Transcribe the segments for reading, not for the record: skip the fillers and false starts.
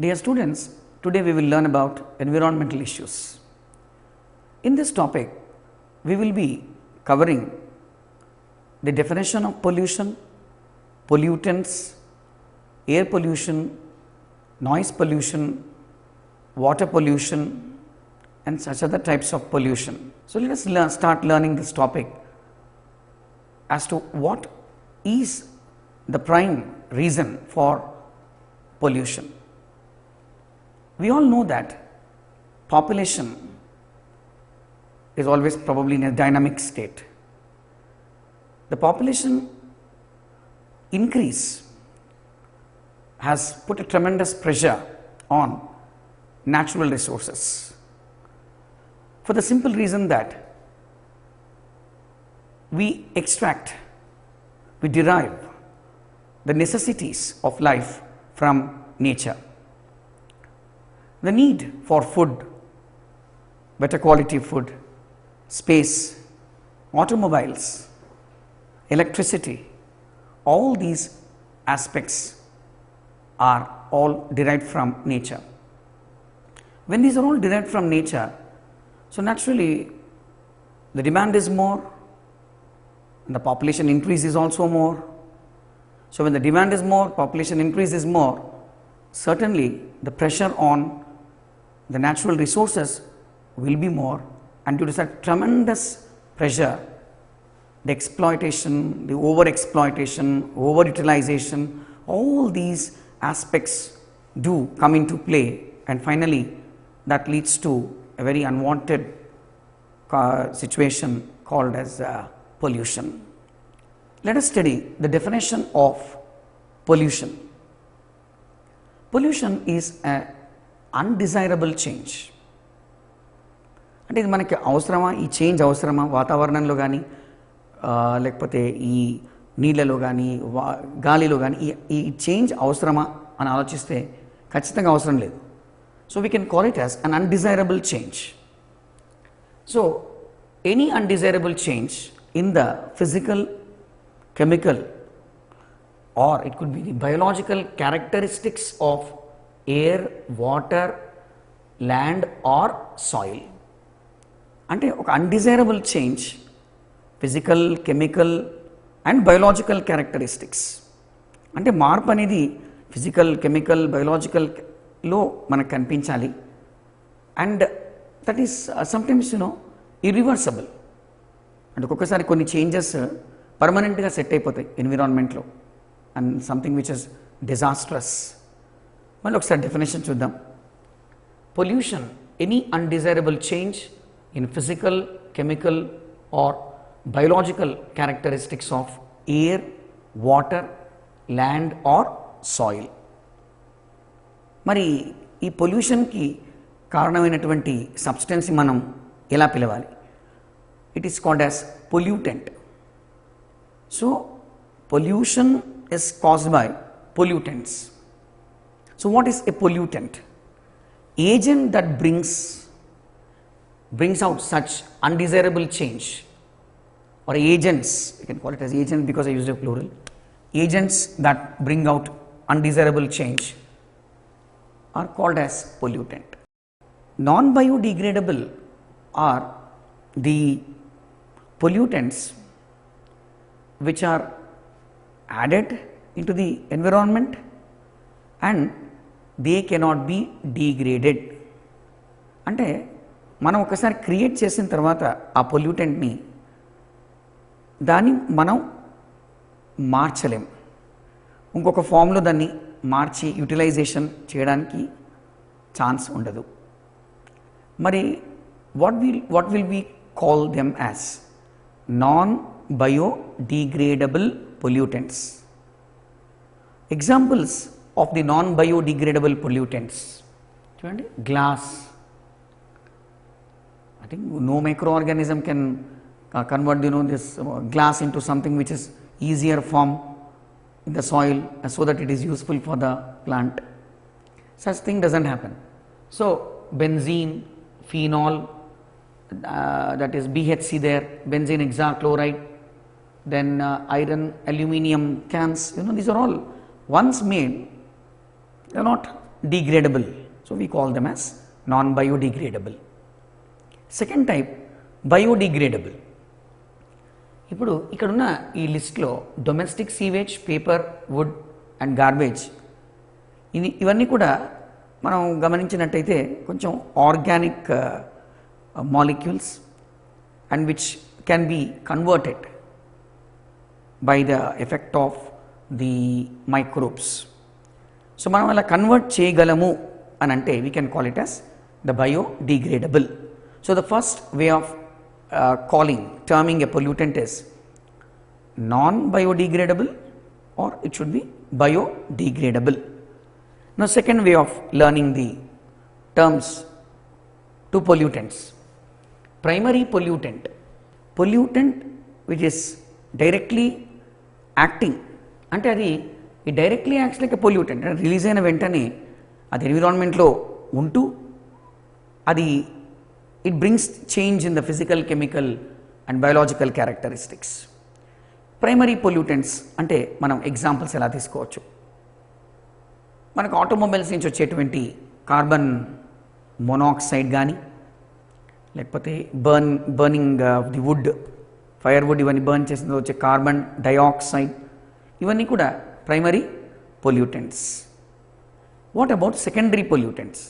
Dear students, today we will learn about environmental issues. In this topic, we will be covering the definition of pollution, pollutants, air pollution, noise pollution, water pollution and such other types of pollution. So, let us start learning this topic as to what is the prime reason for pollution. We all know that population is always probably in a dynamic state. The population increase has put a tremendous pressure on natural resources, for the simple reason that we derive the necessities of life from nature. The need for food, better quality food, space, automobiles, electricity, all these aspects are all derived from nature. When these are all derived from nature, so naturally the demand is more and the population increase is also more. So, when the demand is more, population increase is more, certainly the pressure on the natural resources will be more, and due to such tremendous pressure, the exploitation, the over exploitation, over utilization, all these aspects do come into play, and finally that leads to a very unwanted situation called as pollution. Let us study the definition of pollution. Pollution is a undesirable change. అంటే ఇది మనకి అవసరమా, ఈ change అవసరమా వాతావరణంలో కానీ లేకపోతే ఈ నీళ్ళలో కానీ గాలిలో కానీ ఈ చేంజ్ అవసరమా అని ఆలోచిస్తే ఖచ్చితంగా అవసరం లేదు. So we can call it as an undesirable change. So any undesirable change in the physical, chemical, or it could be the biological characteristics of air, water, land or soil. అంటే ఒక undesirable change, physical, chemical and biological characteristics. అంటే మార్పు అనేది physical, chemical, బయోలాజికల్లో మనకు కనిపించాలి, and that is sometimes irreversible. అంటే ఒక్కొక్కసారి కొన్ని చేంజెస్ పర్మనెంట్గా సెట్ అయిపోతాయి ఎన్విరాన్మెంట్లో, and something which is disastrous. మళ్ళీ ఒకసారి డెఫినేషన్ చూద్దాం. Pollution, any undesirable change in physical, chemical or biological characteristics of air, water, land or soil. మరి ఈ పొల్యూషన్కి కారణమైనటువంటి సబ్స్టెన్స్ మనం ఎలా పిలవాలి? It is called as pollutant. So, pollution is caused by pollutants. So, what is a pollutant? Agent that brings out such undesirable change, or agents, you can call it as agents because I used a plural, agents that bring out undesirable change are called as pollutant. Non-biodegradable are the pollutants which are added into the environment and they cannot be degraded. అంటే మనం ఒకసారి create చేసిన తర్వాత ఆ పొల్యూటెంట్ని దాన్ని మనం మార్చలేం, ఇంకొక ఫామ్లో దాన్ని మార్చి యూటిలైజేషన్ చేయడానికి ఛాన్స్ ఉండదు. మరి what will we call them as non-biodegradable pollutants. Examples of the non-biodegradable pollutants, చూడండి, glass. I think no microorganism can convert this glass into something which is easier form in the soil so that it is useful for the plant. Such thing doesn't happen. So benzene, phenol, that is BHC there, benzene hexachloride, then iron, aluminium cans, these are all once made, they are not degradable. So we call them as non-biodegradable. Second type, biodegradable. ఇప్పుడు ఇక్కడున్న ఈ లిస్ట్లో domestic sewage, paper, wood and garbage ఇవన్నీ కూడా మనం గమనించినట్టయితే కొంచెం organic molecules and which can be converted by the effect of the microbes. So మనం అలా కన్వర్ట్ చేయగలము అని అంటే we can call it as the biodegradable. So the first way of terming a pollutant is non-biodegradable or it should be biodegradable. Now second way of learning the terms to pollutants. Primary pollutant, pollutant which is directly acting, అంటే అది directly acts like a pollutant, అంటే release అయిన వెంటనే అది ఎన్విరాన్మెంట్లో ఉంటూ అది it brings change in the physical, chemical and biological characteristics. Primary pollutants అంటే మనం ఎగ్జాంపుల్స్ ఎలా తీసుకోవచ్చు, మనకు ఆటోమొబైల్స్ నుంచి వచ్చేటువంటి కార్బన్ మోనాక్సైడ్ కానీ, లేకపోతే burning the wood, fire wood ఇవన్నీ బర్న్ చేసిన వచ్చే కార్బన్ డైఆక్సైడ్, ఇవన్నీ కూడా primary pollutants. What about secondary pollutants?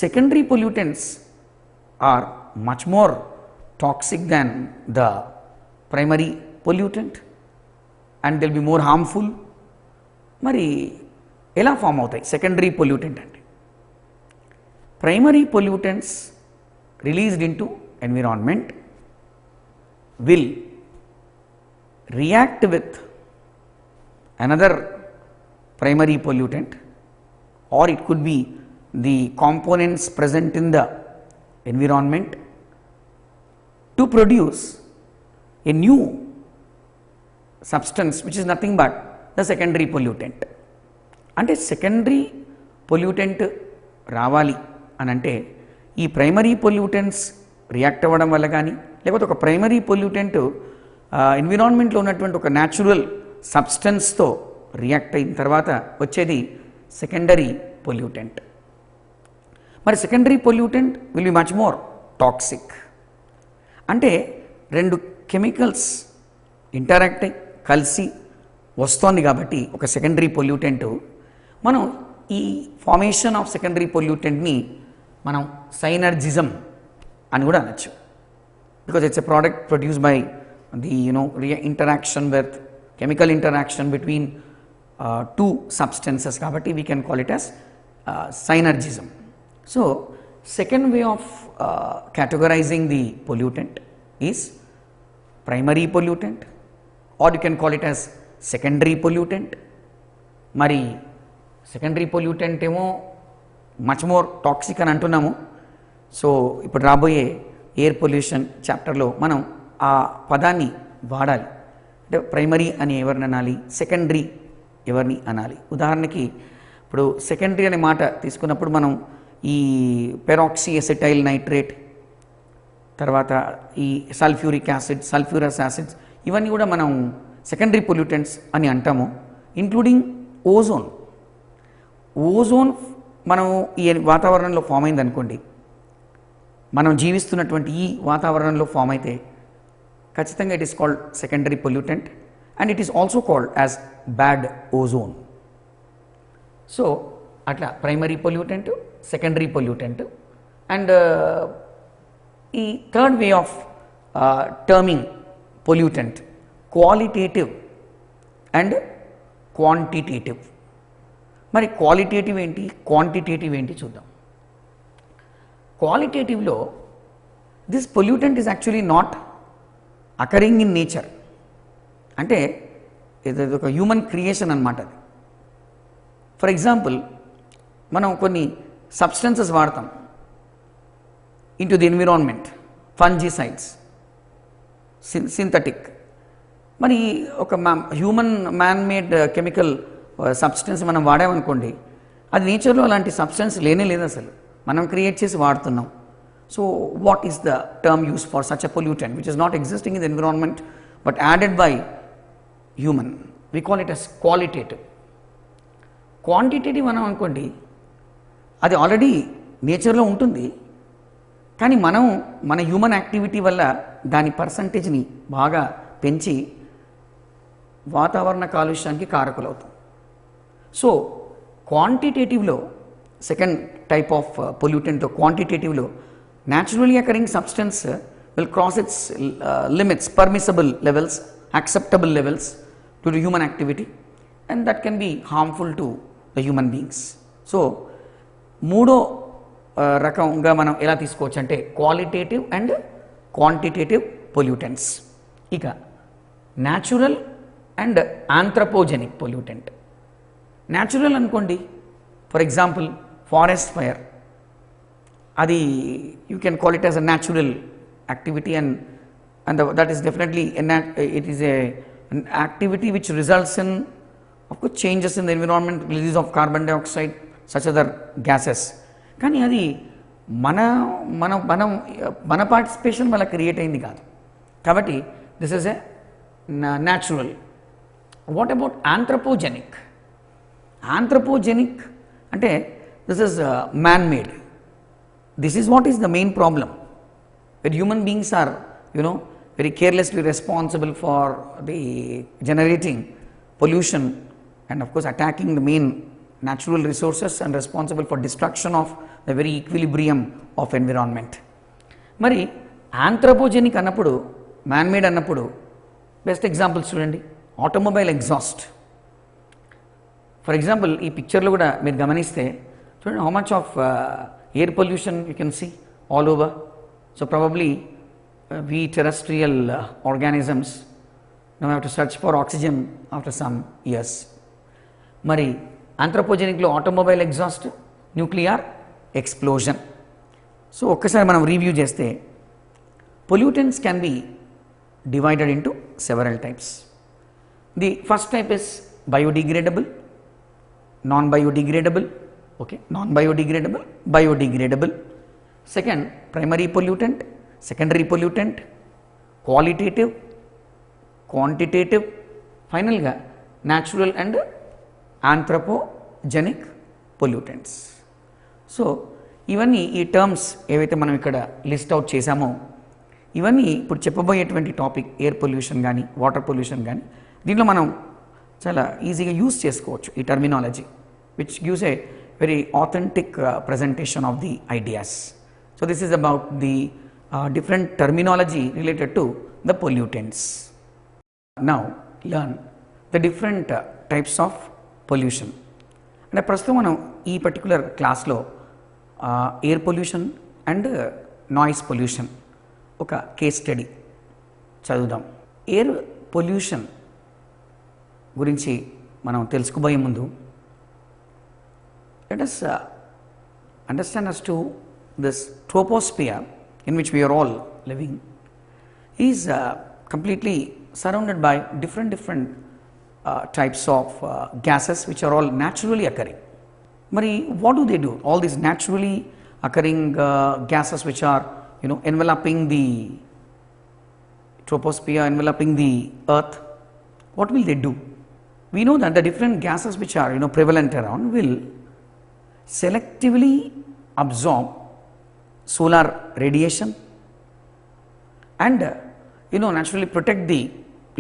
Secondary pollutants are much more toxic than the primary pollutant and they will be more harmful. మరి ఎలా form అవుతాయి secondary pollutant అంటే? Primary pollutants released into environment will react with another primary pollutant, or it could be the components present in the environment to produce a new substance which is nothing but the secondary pollutant. అంటే secondary pollutant రావాలి అని అంటే ఈ primary pollutants react అవ్వడం వల్ల కానీ, లేకపోతే ఒక ప్రైమరీ పొల్యూటెంట్ ఎన్విరాన్మెంట్లో ఉన్నటువంటి ఒక న్యాచురల్ సబ్స్టెన్స్తో రియాక్ట్ అయిన తర్వాత వచ్చేది సెకండరీ పొల్యూటెంట్. మరి secondary pollutant will be much more toxic. అంటే రెండు కెమికల్స్ ఇంటరాక్ట్ అయ్యి కలిసి వస్తోంది కాబట్టి ఒక సెకండరీ పొల్యూటెంట్, మనం ఈ ఫార్మేషన్ ఆఫ్ సెకండరీ పొల్యూటెంట్ని మనం సైనర్జిజం అని కూడా అనొచ్చు. Because it's a product produce by the interaction with chemical interaction between two substances, కాబట్టి we can call it as synergism. So second way of categorizing the pollutant is primary pollutant, or you can call it as secondary pollutant. మరి secondary pollutant ఏమో much more toxic అని అంటున్నాము. So ఇప్పుడు రాబోయే air pollution చాప్టర్లో మనం ఆ పదాన్ని వాడాలి. అంటే ప్రైమరీ అని ఎవరిని అనాలి, సెకండరీ ఎవరిని అనాలి. ఉదాహరణకి ఇప్పుడు సెకండరీ అనే మాట తీసుకున్నప్పుడు మనం ఈ పెరాక్సీ ఎసిటైల్ నైట్రేట్, తర్వాత ఈ సల్ఫ్యూరిక్ యాసిడ్, సల్ఫ్యూరస్ యాసిడ్స్, ఇవన్నీ కూడా మనం సెకండరీ పొల్యూటెంట్స్ అని అంటాము. Including ozone. ఓజోన్ మనం ఈ వాతావరణంలో ఫామ్ అయింది అనుకోండి, మనం జీవిస్తున్నటువంటి ఈ వాతావరణంలో ఫామ్ అయితే ఖచ్చితంగా it is called secondary pollutant, and it is also called as bad ozone. So అట్లా primary pollutant, secondary pollutant. And ఈ third way of terming pollutant, qualitative and quantitative. మరి క్వాలిటేటివ్ ఏంటి, క్వాంటిటేటివ్ ఏంటి చూద్దాం. క్వాలిటేటివ్లో this pollutant is actually not occurring in nature. అంటే ఇది ఒక హ్యూమన్ క్రియేషన్ అన్నమాట అది. ఫర్ ఎగ్జాంపుల్ మనం కొన్ని సబ్స్టెన్సెస్ వాడతాం into the environment, fungicides, synthetic. మరి ఒక human man made chemical substance మనం వాడామనుకోండి, అది నేచర్లో అలాంటి సబ్స్టెన్స్ లేనే లేదు, అసలు మనం క్రియేట్ చేసి వాడుతున్నాం. So what is the term use for such a pollutant which is not existing in the environment but added by human? We call it as qualitative. Quantitative మనం అనుకోండి, అది ఆల్రెడీ నేచర్లో ఉంటుంది, కానీ మనం మన హ్యూమన్ యాక్టివిటీ వల్ల దాని పర్సంటేజ్ని బాగా పెంచి వాతావరణ కాలుష్యానికి కారకులవుతాం. సో క్వాంటిటేటివ్లో సెకండ్ టైప్ ఆఫ్ పొల్యూటెంట్లో క్వాంటిటేటివ్లో naturally occurring substance will cross its limits, permissible levels, acceptable levels to the human activity, and that can be harmful to the human beings. So మూడో రకంగా మనం ఎలా తీసుకోవచ్చు అంటే క్వాలిటేటివ్ అండ్ క్వాంటిటేటివ్ పొల్యూటెంట్స్. ఇక natural and anthropogenic pollutant. Natural అనుకోండి, for example forest fire, అది you can call it as a natural activity, and that is definitely it is an activity which results in, of course, changes in the environment, release of carbon dioxide, such other gases. కానీ అది మన మన మనం మన participation వల్ల create అయింది కాదు, కాబట్టి this is a natural. What about anthropogenic? Anthropogenic అంటే this is man made. This is what is the main problem, where human beings are, very carelessly responsible for the generating pollution and of course attacking the main natural resources and responsible for destruction of the very equilibrium of environment. మరి anthropogenic అన్నప్పుడు, man made అన్నప్పుడు best examples చూడండి. Automobile exhaust. For example ఈ పిక్చర్లో కూడా మీరు గమనిస్తే చూడండి, how much of air pollution you can see all over. So probably we terrestrial organisms now have to search for oxygen after some years. మరి ఆంథ్రపోజెనిక్లో automobile exhaust, nuclear explosion. So ఒక్కసారి మనం రివ్యూ చేస్తే pollutants can be divided into several types. The first type is biodegradable, non biodegradable, non biodegradable, biodegradable. Second primary pollutant, secondary pollutant, qualitative, quantitative, ఫైనల్గా natural and anthropogenic pollutants. So ఇవన్నీ ఈ terms ఏవైతే మనం ఇక్కడ list out చేశామో ఇవన్నీ ఇప్పుడు చెప్పబోయేటువంటి topic air pollution కానీ వాటర్ పొల్యూషన్ కానీ దీంట్లో మనం చాలా ఈజీగా యూజ్ చేసుకోవచ్చు ఈ terminology, which gives a very authentic presentation of the ideas. So this is about the different terminology related to the pollutants. Now learn the different types of pollution. అంటే ప్రస్తుతం మనం ఈ పర్టికులర్ క్లాస్లో air pollution and noise pollution ఒక case study చదువుదాం. Air pollution గురించి మనం తెలుసుకోబోయే ముందు let us understand as to this troposphere in which we are all living is completely surrounded by different types of gases which are all naturally occurring. Mari what do they do? All these naturally occurring gases which are enveloping the troposphere, enveloping the earth, what will they do? We know that the different gases which are prevalent around will selectively absorb solar radiation and naturally protect the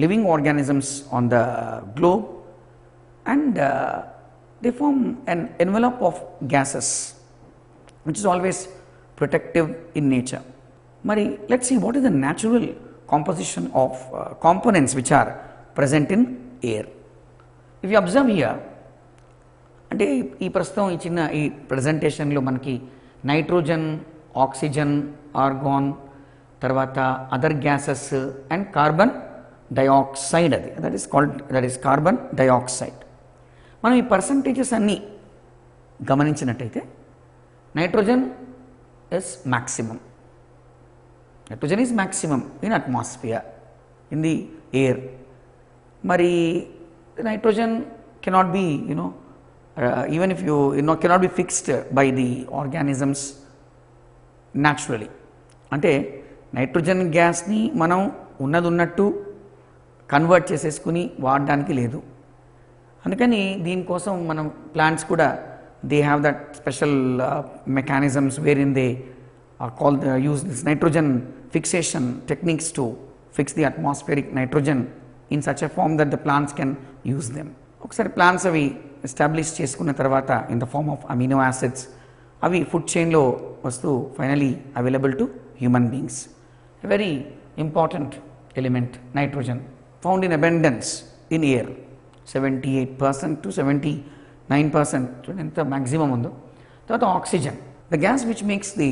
living organisms on the globe, and they form an envelope of gases which is always protective in nature. Mari let's see what is the natural composition of components which are present in air. If you observe here, అంటే ఈ ప్రస్తుతం ఈ చిన్న ఈ ప్రజెంటేషన్లో మనకి nitrogen, oxygen, argon, తర్వాత other gases and carbon dioxide, అది దట్ ఈస్ కార్బన్ డైఆక్సైడ్. మనం ఈ పర్సంటేజెస్ అన్నీ గమనించినట్టయితే nitrogen is maximum, nitrogen is maximum in atmosphere, in the air. మరి nitrogen cannot be even if you cannot be fixed by the organisms naturally. అంటే nitrogen గ్యాస్ని మనం ఉన్నట్టు కన్వర్ట్ చేసేసుకుని వాడడానికి లేదు. అందుకని దీనికోసం మనం ప్లాంట్స్ కూడా they have that special mechanisms wherein they use this nitrogen fixation techniques to fix the atmospheric nitrogen in such a form that the plants can use them. ఒకసారి ప్లాంట్స్ అవి ఎస్టాబ్లిష్ చేసుకున్న తర్వాత in the form of amino acids అవి food చైన్లో వస్తూ finally available to human beings. A very important element nitrogen found in abundance in air 78% to 79% ఎంత maximum ఉందో. తర్వాత oxygen, the gas which makes the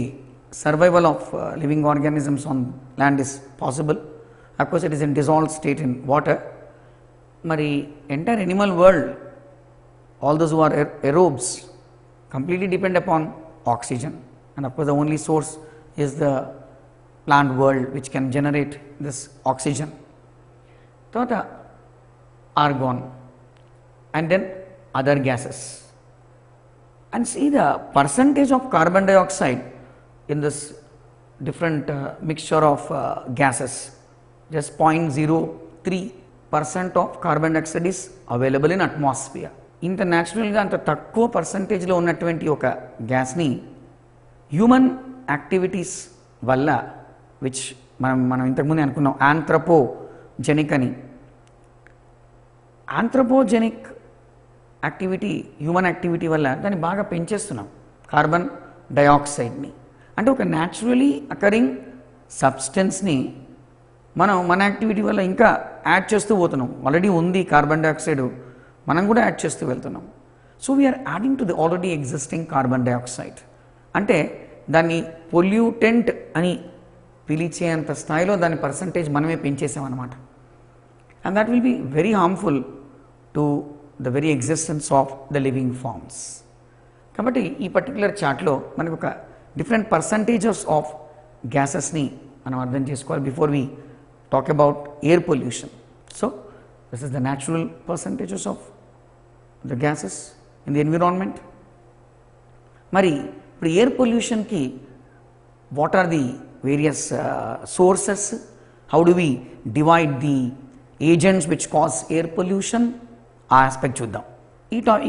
survival of living organisms on land is possible. Of course it is in dissolved state in water. మరి entire animal world, all those who are aerobes completely depend upon oxygen, and of course the only source is the plant world which can generate this oxygen. తర్వాత argon and then other gases, and see the percentage of carbon dioxide in this different mixture of gases. Just 0.03% of carbon dioxide is available in atmosphere. ఇంత న్యాచురల్గా అంత తక్కువ పర్సంటేజ్లో ఉన్నటువంటి ఒక గ్యాస్ని human activities వల్ల, which మనం ఇంతకుముందే అనుకున్నాం ఆంథ్రపోజెనిక్ అని. ఆంథ్రపోజెనిక్ యాక్టివిటీ, హ్యూమన్ యాక్టివిటీ వల్ల దాన్ని బాగా పెంచేస్తున్నాం కార్బన్ డయాక్సైడ్ని. అంటే ఒక న్యాచురలీ అకరింగ్ సబ్స్టెన్స్ని మనం మన యాక్టివిటీ వల్ల ఇంకా యాడ్ చేస్తూ పోతున్నాం. ఆల్రెడీ ఉంది కార్బన్ డయాక్సైడ్, మనం కూడా యాడ్ చేస్తూ వెళ్తున్నాం. So we are adding to the already existing carbon dioxide. అంటే దాన్ని పొల్యూటెంట్ అని పిలిచేంత స్థాయిలో దాని పర్సంటేజ్ మనమే పెంచేసామన్నమాట. And that will be very harmful to the very existence of the living forms. కాబట్టి ఈ పర్టికులర్ చార్ట్లో మనకు ఒక డిఫరెంట్ పర్సంటేజెస్ ఆఫ్ గ్యాసెస్ని మనం అర్థం చేసుకోవాలి before we talk about air pollution. So this is the natural percentages of the gases in the environment. మరి ఇప్పుడు ఎయిర్ పొల్యూషన్కి what are the various sources, how do we divide the agents which cause air pollution, ఆ aspect చూద్దాం.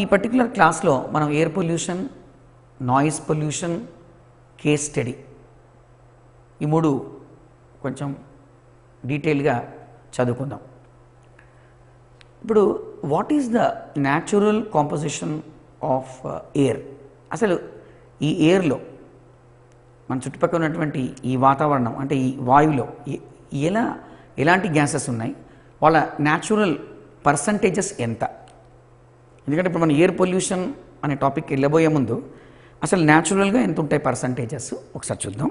ఈ particular క్లాస్లో మనం air pollution, noise pollution, case study, ఈ మూడు కొంచెం డీటెయిల్గా చదువుకుందాం. ఇప్పుడు what is the natural composition of air? అసలు ఈ ఎయిర్లో మన చుట్టుపక్కల ఉన్నటువంటి ఈ వాతావరణం అంటే ఈ వాయువులో ఎలాంటి గ్యాసెస్ ఉన్నాయి, వాళ్ళ న్యాచురల్ పర్సంటేజెస్ ఎంత? ఎందుకంటే ఇప్పుడు మన ఎయిర్ పొల్యూషన్ అనే టాపిక్ వెళ్ళబోయే ముందు అసలు న్యాచురల్గా ఎంత ఉంటాయి పర్సంటేజెస్ ఒకసారి చూద్దాం.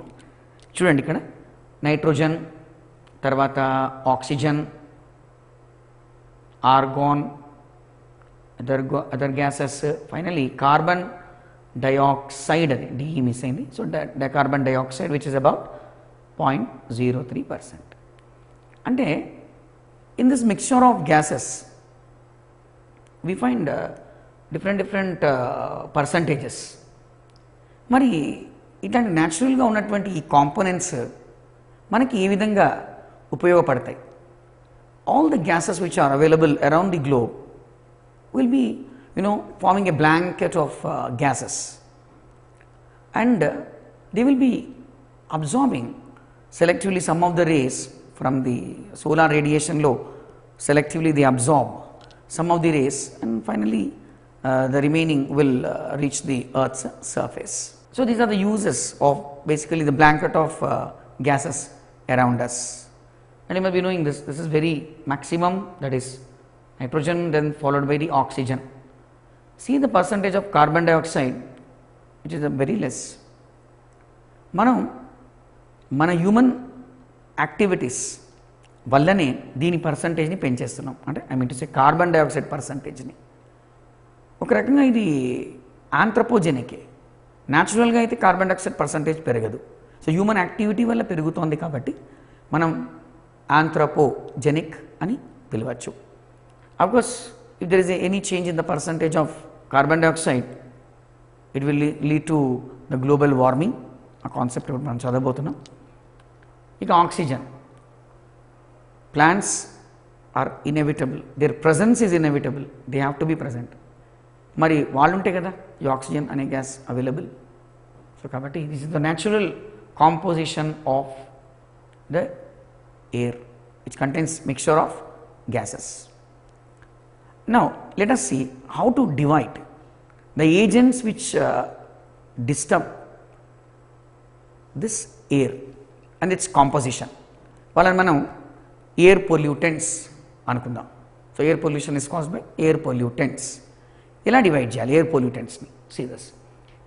చూడండి, ఇక్కడ నైట్రోజన్, తర్వాత oxygen, organ, other gases, finally carbon dioxide, అది డిఈ మిస్ అయింది. So carbon dioxide which is about 0.03%. అంటే in this mixture of gases we find different percentages. మరి ఇట్లాంటి న్యాచురల్గా ఉన్నటువంటి ఈ కాంపోనెంట్స్ మనకి ఏ విధంగా ఉపయోగపడతాయి? All the gases which are available around the globe will be forming a blanket of gases, and they will be absorbing selectively some of the rays from the solar radiation low. Selectively they absorb some of the rays, and finally the remaining will reach the earth's surface. So these are the uses of basically the blanket of gases around us, and you must be knowing this is very maximum, that is nitrogen, then followed by the oxygen. See the percentage of carbon dioxide, which is very less. మన human activities వల్లనే దీని పర్సంటేజ్ని పెంచేస్తున్నాం. అంటే I mean to say carbon dioxide పర్సంటేజ్ని. ఒక రకంగా ఇది ఆంథ్రపోజెనికే. న్యాచురల్గా అయితే కార్బన్ డయాక్సైడ్ పర్సంటేజ్ పెరగదు. సో హ్యూమన్ యాక్టివిటీ వల్ల పెరుగుతోంది కాబట్టి మనం ఆంథ్రపోజెనిక్ అని పిలవచ్చు. Of course if there is any change in the percentage of carbon dioxide, it will lead to the global warming, a concept మనం చదవబోతున్నాం. ఇక oxygen, plants are inevitable, their presence is inevitable, they have to be present. మరి వాళ్ళు ఉంటే కదా ఈ oxygen అనే gas available. So కాబట్టి this is the natural composition of the air which contains mixture of gases. Now let us see how to divide the agents which disturb this air and its composition. వాళ్ళని మనం air pollutants అనుకుందాం. So air pollution is caused by air pollutants. ఎలా divide చేయాలి air పొల్యూటెంట్స్ని? See this.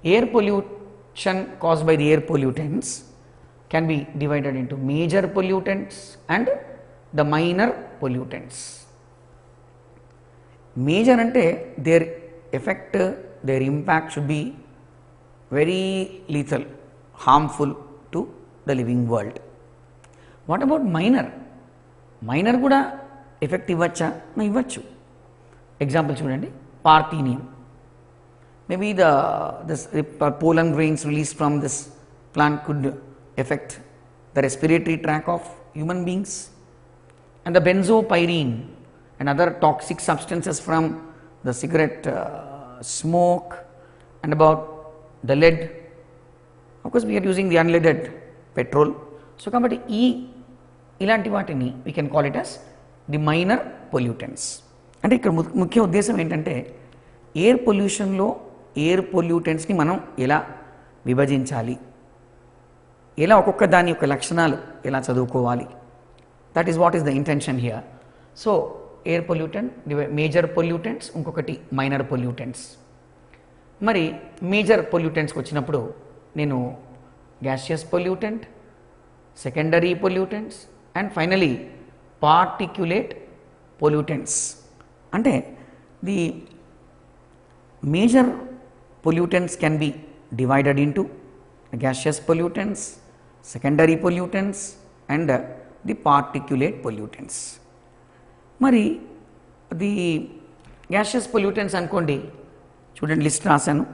Air pollution caused by the air pollutants can be divided into major pollutants and the minor pollutants. Major అంటే their effect, their impact should be very lethal, harmful to the living world. What about minor? Minor కూడా effect ఇవ్వచ్చా? ఇవ్వచ్చు. Example చూడండి, parthenium. Maybe the pollen grains released from this plant could affect the respiratory tract of human beings, and the benzopyrene and other toxic substances from the cigarette smoke, and about the lead. Of course we are using the unleaded petrol. So kabatti ilanti vaatini we can call it as the minor pollutants. అంటే ఇక్కడ ముఖ్య ఉద్దేశం ఏంటంటే air పొల్యూషన్లో air పొల్యూటెంట్స్ని మనం ఎలా విభజించాలి, ఎలా ఒక్కొక్క దాని యొక్క లక్షణాలు ఎలా చదువుకోవాలి. That is what is the intention here. So air pollutant, major pollutants, ఇంకొకటి మైనర్ పొల్యూటెంట్స్. మరి మేజర్ పొల్యూటెంట్స్కి వచ్చినప్పుడు నేను gaseous pollutant, secondary pollutants and finally particulate pollutants. అంటే the major pollutants can be divided into gaseous pollutants, secondary pollutants and the particulate pollutants. మరి the gaseous pollutants అనుకోండి, చూడండి list రాశాను.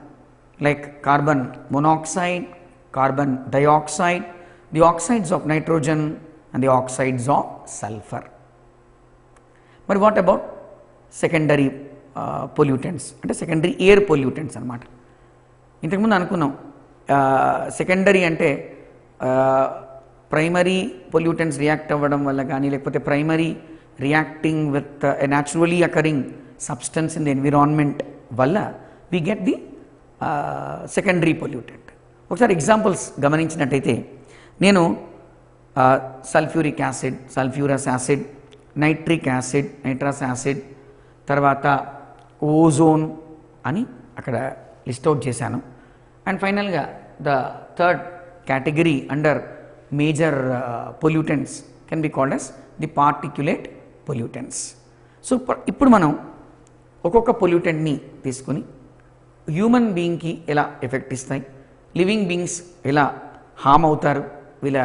Like carbon monoxide, carbon dioxide, the oxides of nitrogen and the oxides of sulphur. మరి what about secondary pollutants? అంటే secondary air pollutants అనమాట. ఇంతకుముందు అనుకున్నాం secondary అంటే ప్రైమరీ పొల్యూటెంట్స్ రియాక్ట్ అవ్వడం వల్ల కానీ, లేకపోతే primary reacting with a naturally occurring substance in the environment వల్ల we get the secondary pollutant. ఒకసారి ఎగ్జాంపుల్స్ గమనించినట్టయితే నేను sulphuric acid, sulphurous acid, nitric acid, nitrous acid, తర్వాత ఓజోన్ అని అక్కడ లిస్ట్ అవుట్ చేశాను. అండ్ ఫైనల్గా the third category under major pollutants can be called as the particulate pollutants. So ఇప్పుడు మనం ఒక్కొక్క పొల్యూటెంట్ని తీసుకుని హ్యూమన్ బీయింగ్కి ఎలా ఎఫెక్ట్ ఇస్తాయి, లివింగ్ బీయింగ్స్ ఎలా హామ్ అవుతారు వీళ్ళ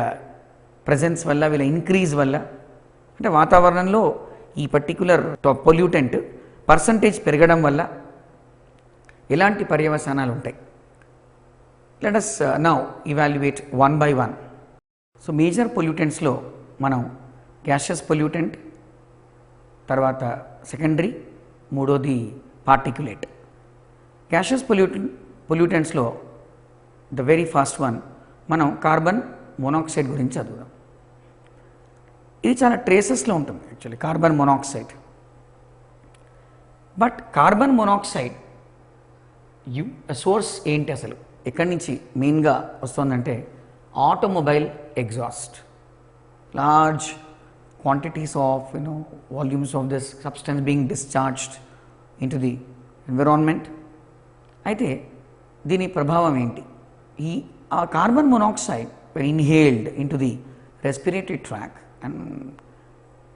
ప్రజెన్స్ వల్ల, వీళ్ళ ఇంక్రీజ్ వల్ల. అంటే వాతావరణంలో ఈ పర్టిక్యులర్ పొల్యూటెంట్ పర్సంటేజ్ పెరగడం వల్ల ఎలాంటి పర్యవసానాలు ఉంటాయి. Let us now evaluate one by one. So major పొల్యూటెంట్స్లో మనం గ్యాషియస్ పొల్యూటెంట్, తర్వాత సెకండరీ, మూడోది పార్టిక్యులేట్. గ్యాషియస్ పొల్యూటెంట్స్లో ద వెరీ ఫస్ట్ వన్ మనం కార్బన్ మోనాక్సైడ్ గురించి చదువుదాం. ఇది చాలా ట్రేసెస్లో ఉంటుంది actually carbon monoxide. But carbon monoxide source ఏంటి, అసలు ఎక్కడి నుంచి మెయిన్గా వస్తుందంటే automobile exhaust. Large quantities of volumes of this substance being discharged into the environment. అయితే దీని ప్రభావం ఏంటి? ఈ carbon monoxide inhaled into the respiratory tract and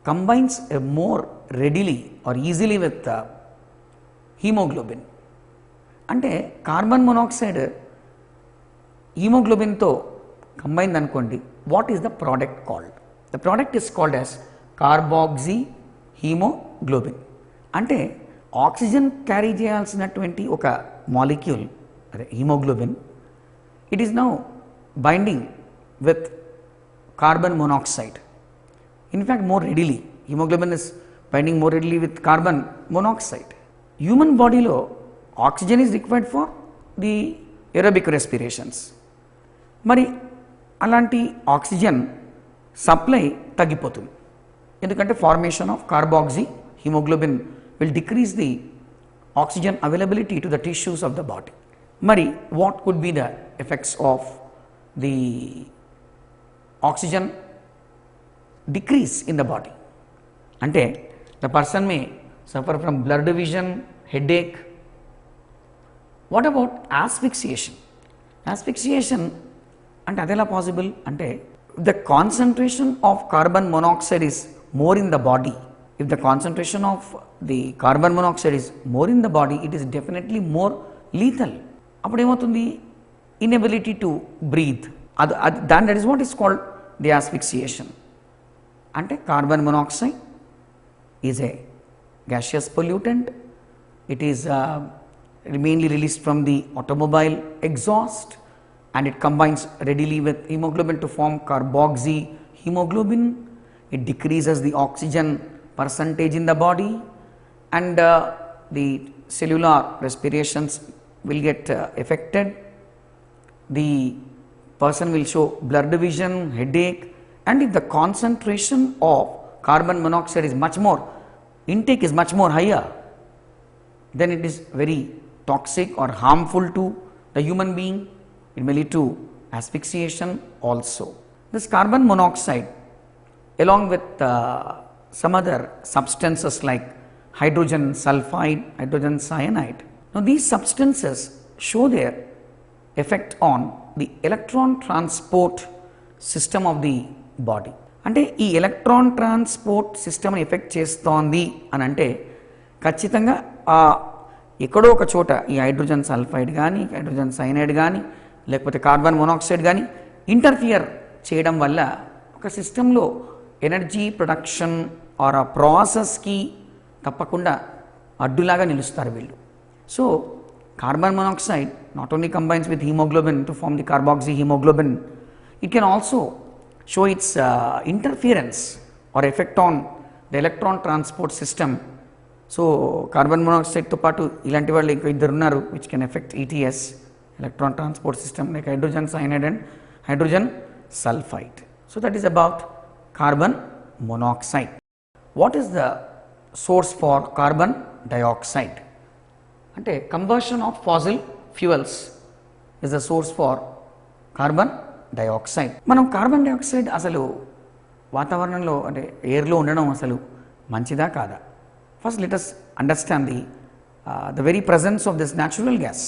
combines more readily or easily with hemoglobin. అంటే కార్బన్ మోనాక్సైడ్ హీమోగ్లోబిన్తో combine అనుకోండి. What is the product called? The product is called as carboxy haemoglobin. అంటే oxygen carry చేయాల్సినటువంటి ఒక molecule అదే haemoglobin, it is now binding with carbon monoxide. In fact more readily haemoglobin is binding more readily with carbon monoxide. Human బాడీలో oxygen is required for the aerobic respirations. మరి అలాంటి oxygen supply తగ్గిపోతుంది, ఎందుకంటే formation of carboxy haemoglobin will decrease the oxygen availability to the tissues of the body. మరి what could be the effects of the oxygen decrease in the body అంటే the person may suffer from blurred vision, headache. What about asphyxiation? Asphyxiation అంటే అదెలా possible అంటే the concentration of carbon monoxide is more in the body. If the concentration of the carbon monoxide is more in the body, it is definitely more lethal. అప్పుడు ఏమవుతుంది? inability to breathe. That is what is called the asphyxiation. అంటే carbon monoxide is a gaseous pollutant. It is mainly released from the automobile exhaust and it combines readily with hemoglobin to form carboxy hemoglobin. It decreases the oxygen percentage in the body and the cellular respirations will get affected. The person will show blurred vision, headache, and if the concentration of carbon monoxide is much more, intake is much more higher, then it is very toxic or harmful to the human being. It may lead to asphyxiation also. This carbon monoxide along with some other substances like hydrogen sulfide, hydrogen cyanide. Now these substances show their effect on the electron transport system of the body. అంటే ఈ electron transport సిస్టమ్ని effect చేస్తోంది అని అంటే ఖచ్చితంగా ఎక్కడో ఒక చోట ఈ హైడ్రోజన్ సల్ఫైడ్ కానీ, హైడ్రోజన్ సైనైడ్ కానీ, లేకపోతే కార్బన్ మొనాక్సైడ్ కానీ ఇంటర్ఫియర్ చేయడం వల్ల ఒక సిస్టంలో ఎనర్జీ ప్రొడక్షన్ ఆర్ ఆ ప్రాసెస్కి తప్పకుండా అడ్డులాగా నిలుస్తారు వీళ్ళు. So carbon monoxide not only combines with haemoglobin to form the carboxy haemoglobin, it can also show its interference or effect on the electron transport system. So carbon మొనాక్సైడ్తో పాటు ఇలాంటి వాళ్ళు ఇంకా ఇద్దరు ఉన్నారు which can effect ETS, electron transport system, like hydrogen cyanide and hydrogen sulphide. So that is about carbon monoxide. What is the source for carbon dioxide? అంటే combustion of fossil fuels is the source for carbon dioxide. మనం carbon dioxide అసలు వాతావరణంలో అంటే ఎయిర్లో ఉండడం అసలు మంచిదా కాదా? First let us understand the very presence of this natural gas.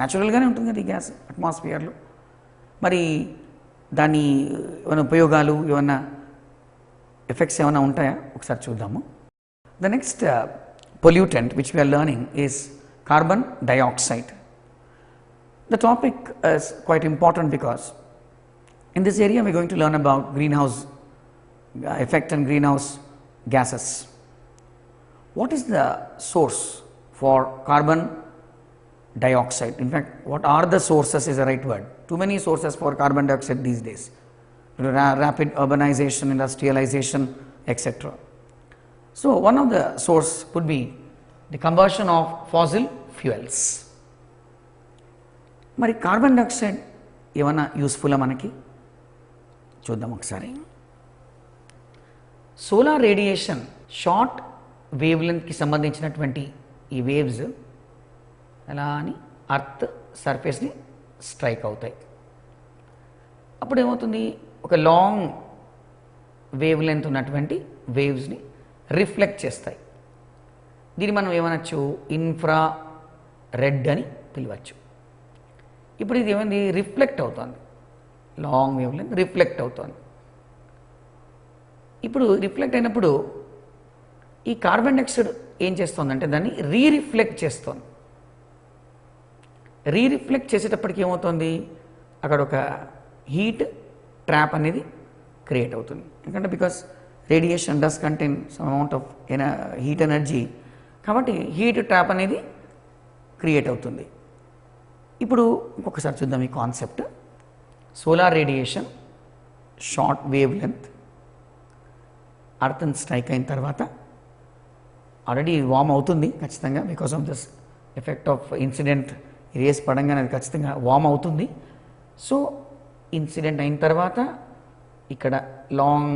న్యాచురల్గానే ఉంటుంది కదా ఈ గ్యాస్ అట్మాస్ఫియర్లో. మరి దాని ఏమైనా ఉపయోగాలు, ఏమన్నా ఎఫెక్ట్స్ ఏమైనా ఉంటాయా ఒకసారి చూద్దాము. The next pollutant which we are learning is carbon dioxide. The topic is quite important because in this area we are going to learn about greenhouse effect and greenhouse gases. What is the source for carbon dioxide? In fact, what are the sources is the right word. Too many sources for carbon dioxide these days. Rapid urbanization, industrialization, etc. So one of the source could be the combustion of fossil fuels. మరి carbon dioxide ఏమైనా యూస్ఫుల్లా మనకి చూద్దాం ఒకసారి. Solar radiation short wave లెంత్కి సంబంధించినటువంటి ఈ waves ఎలా అని earth సర్ఫేస్ని strike అవుతాయి. అప్పుడు ఏమవుతుంది, ఒక లాంగ్ వేవ్ లెంత్ ఉన్నటువంటి వేవ్స్ని రిఫ్లెక్ట్ చేస్తాయి. దీన్ని మనం ఏమనొచ్చు, ఇన్ఫ్రా రెడ్ అని పిలవచ్చు. ఇప్పుడు ఇది ఏమైంది, రిఫ్లెక్ట్ అవుతుంది, లాంగ్ వేవ్ లెంత్ రిఫ్లెక్ట్ అవుతుంది. ఇప్పుడు రిఫ్లెక్ట్ అయినప్పుడు ఈ కార్బన్ డైఆక్సైడ్ ఏం చేస్తుందంటే దాన్ని రీరిఫ్లెక్ట్ చేస్తుంది. రీరిఫ్లెక్ట్ చేసేటప్పటికి ఏమవుతుంది, అక్కడ ఒక హీట్ ట్రాప్ అనేది క్రియేట్ అవుతుంది. ఎందుకంటే because radiation does contain some amount of heat energy, కాబట్టి హీట్ ట్రాప్ అనేది క్రియేట్ అవుతుంది. ఇప్పుడు ఇంకొకసారి చూద్దాం ఈ concept. Solar radiation short wavelength అర్త్ని స్ట్రైక్ అయిన తర్వాత ఆల్రెడీ వార్మ్ అవుతుంది ఖచ్చితంగా because of this effect of incident ఈ రేస్ పడంగానే అది ఖచ్చితంగా వార్మ్ అవుతుంది. సో ఇన్సిడెంట్ అయిన తర్వాత ఇక్కడ లాంగ్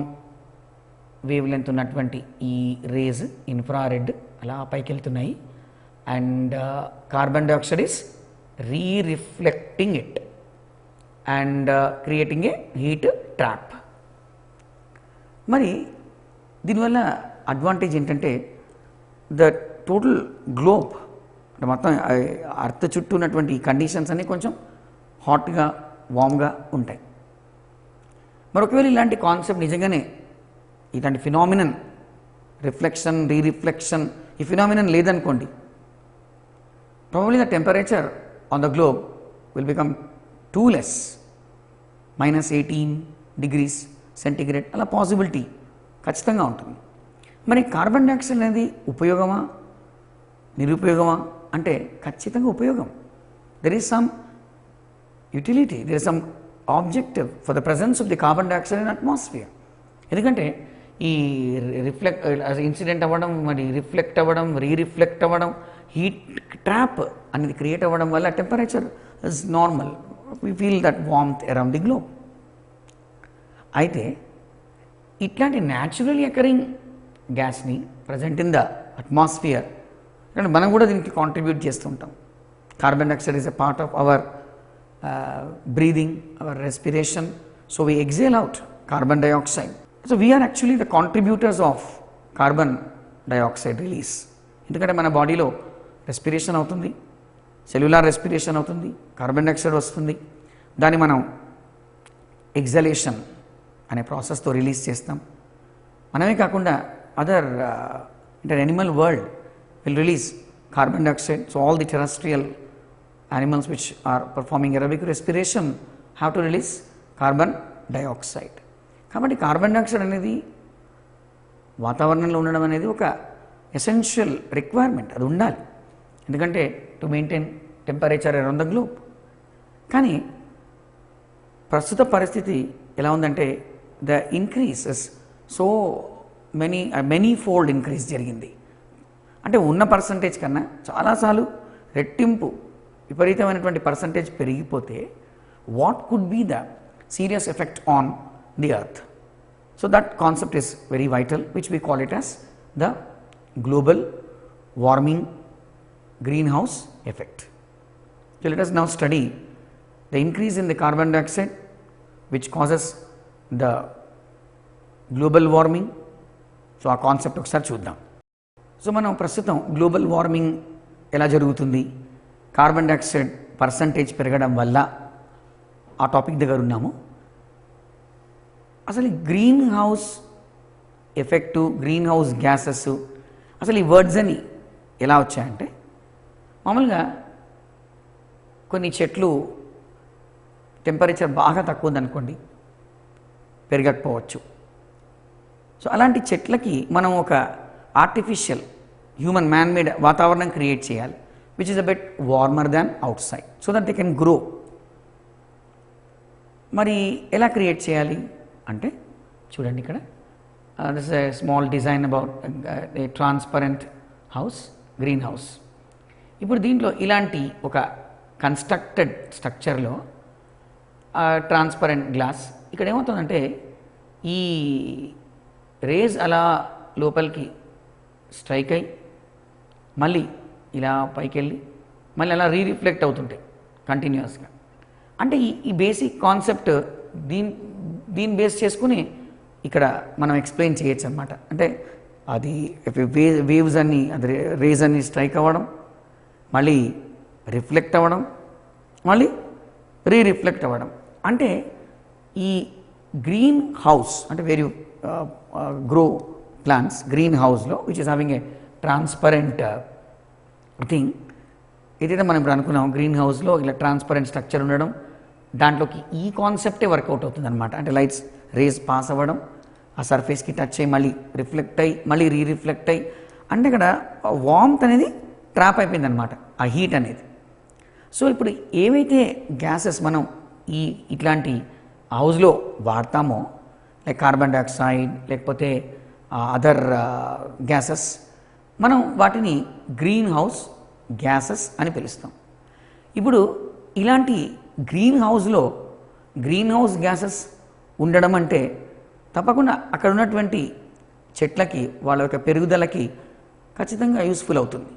వేవ్ లెంత్ ఉన్నటువంటి ఈ రేజ్ ఇన్ఫ్రారెడ్ అలా పైకి వెళ్తున్నాయి. And carbon dioxide is reflecting it and creating a heat trap. మరి దీనివల్ల అడ్వాంటేజ్ ఏంటంటే ద టోటల్ గ్లోబ్ అంటే మొత్తం అర్త్ చుట్టూ ఉన్నటువంటి కండిషన్స్ అన్నీ కొంచెం హాట్గా వామ్గా ఉంటాయి. మరి ఒకవేళ ఇలాంటి కాన్సెప్ట్ నిజంగానే ఇలాంటి ఫినామినన్ రిఫ్లెక్షన్ రీరిఫ్లెక్షన్ ఈ ఫినామినన్ లేదనుకోండి, probably the temperature on the globe will become two less, -18 degrees centigrade అలా పాసిబిలిటీ ఖచ్చితంగా ఉంటుంది. మరి కార్బన్ డైఆక్సైడ్ అనేది ఉపయోగమా నిరుపయోగమా అంటే ఖచ్చితంగా ఉపయోగం. There is some utility, there is some objective for the presence of the carbon dioxide in atmosphere. ఎందుకంటే ఈ ఇన్సిడెంట్ అవ్వడం, మరి రిఫ్లెక్ట్ అవ్వడం, రీరిఫ్లెక్ట్ అవ్వడం, హీట్ ట్రాప్ అనేది క్రియేట్ అవ్వడం వల్ల temperature is normal, we feel that warmth around the globe. అయితే ఇట్లాంటి న్యాచురల్లీ అకరింగ్ గ్యాస్ని ప్రజెంట్ ఇన్ ద అట్మాస్ఫియర్, అంటే మనం కూడా దీనికి కాంట్రిబ్యూట్ చేస్తుంటాం. Carbon dioxide is a part of our breathing, our respiration. So we exhale out carbon dioxide. So we are actually the contributors of carbon dioxide release. ఎందుకంటే మన బాడీలో respiration అవుతుంది, cellular respiration అవుతుంది, కార్బన్ డైఆక్సైడ్ వస్తుంది. దాన్ని మనం exhalation అనే ప్రాసెస్తో release చేస్తాం. మనమే కాకుండా other Animal world will release carbon dioxide. So all the terrestrial animals which are performing aerobic respiration have to release carbon dioxide. కాబట్టి కార్బన్ డైఆక్సైడ్ అనేది వాతావరణంలో ఉండడం అనేది ఒక ఎసెన్షియల్ రిక్వైర్మెంట్, అది ఉండాలి. ఎందుకంటే to maintain temperature around the globe. కానీ ప్రస్తుత పరిస్థితి ఎలా ఉందంటే the increase is so many fold increase జరిగింది. అంటే ఉన్న పర్సంటేజ్ కన్నా చాలాసార్లు రెట్టింపు విపరీతమైనటువంటి పర్సంటేజ్ పెరిగిపోతే what could be the serious effect on the earth. So that concept is very vital which we call it as the global warming greenhouse effect. So let us now study the increase in the carbon dioxide which causes the global warming. So ఆ concept ఒకసారి చూద్దాం. So మనం ప్రస్తుతం global warming ఎలా జరుగుతుంది, carbon dioxide percentage పెరగడం వల్ల ఆ టాపిక్ దగ్గర ఉన్నాము. అసలు ఈ green house effect, green house gases, అసలు ఈ వర్డ్స్ అని ఎలా వచ్చాయంటే మామూలుగా కొన్ని చెట్లు టెంపరేచర్ బాగా తక్కువ ఉందనుకోండి, పెరగకపోవచ్చు. సో అలాంటి చెట్లకి మనం ఒక ఆర్టిఫిషియల్ హ్యూమన్ మ్యాన్ మేడ్ వాతావరణం క్రియేట్ చేయాలి which is a bit warmer than outside so that they can grow. మరి ఎలా క్రియేట్ చేయాలి అంటే చూడండి ఇక్కడ this is a small design about a transparent house, green house. ఇప్పుడు దీంట్లో ఇలాంటి ఒక కన్స్ట్రక్టెడ్ స్ట్రక్చర్లో ట్రాన్స్పరెంట్ గ్లాస్, ఇక్కడ ఏమవుతుందంటే ఈ రేజ్ అలా లోపలికి స్ట్రైక్ అయ్యి మళ్ళీ ఇలా పైకి వెళ్ళి మళ్ళీ అలా రీరిఫ్లెక్ట్ అవుతుంటాయి కంటిన్యూస్గా. అంటే ఈ బేసిక్ కాన్సెప్ట్ దీన్ని బేస్ చేసుకుని ఇక్కడ మనం ఎక్స్ప్లెయిన్ చేయొచ్చు అనమాట. అంటే అది వేవ్స్ అన్నీ, అది రేజ్ అన్నీ స్ట్రైక్ అవ్వడం, మళ్ళీ రిఫ్లెక్ట్ అవ్వడం, మళ్ళీ రీరిఫ్లెక్ట్ అవ్వడం. అంటే ఈ గ్రీన్ హౌస్ అంటే where you grow plants, green హౌస్లో which is having a transparent thing, ఏదైతే మనం ఇప్పుడు అనుకున్నాం గ్రీన్ హౌస్లో ఇలా ట్రాన్స్పరెంట్ స్ట్రక్చర్ ఉండడం, దాంట్లోకి ఈ కాన్సెప్టే వర్కౌట్ అవుతుంది అనమాట. అంటే లైట్స్ రేస్ పాస్ అవ్వడం, ఆ సర్ఫేస్కి టచ్ అయ్యి మళ్ళీ రిఫ్లెక్ట్ అయ్యి మళ్ళీ రీరిఫ్లెక్ట్ అయ్యి, అంటే ఇక్కడ వార్మ్త్ అనేది ట్రాప్ అయిపోయింది అనమాట, ఆ హీట్ అనేది. సో ఇప్పుడు ఏవైతే గ్యాసెస్ మనం ఇట్లాంటి హౌస్లో వాడతామో, లైక్ కార్బన్ డైఆక్సైడ్ లేకపోతే అదర్ గ్యాసెస్, మనం వాటిని గ్రీన్ హౌస్ గ్యాసెస్ అని పిలుస్తాం. ఇప్పుడు ఇలాంటి గ్రీన్ హౌస్ గ్యాసెస్ ఉండడం అంటే తప్పకుండా అక్కడ ఉన్నటువంటి చెట్లకి వాళ్ళ యొక్క పెరుగుదలకి ఖచ్చితంగా యూస్ఫుల్ అవుతుంది.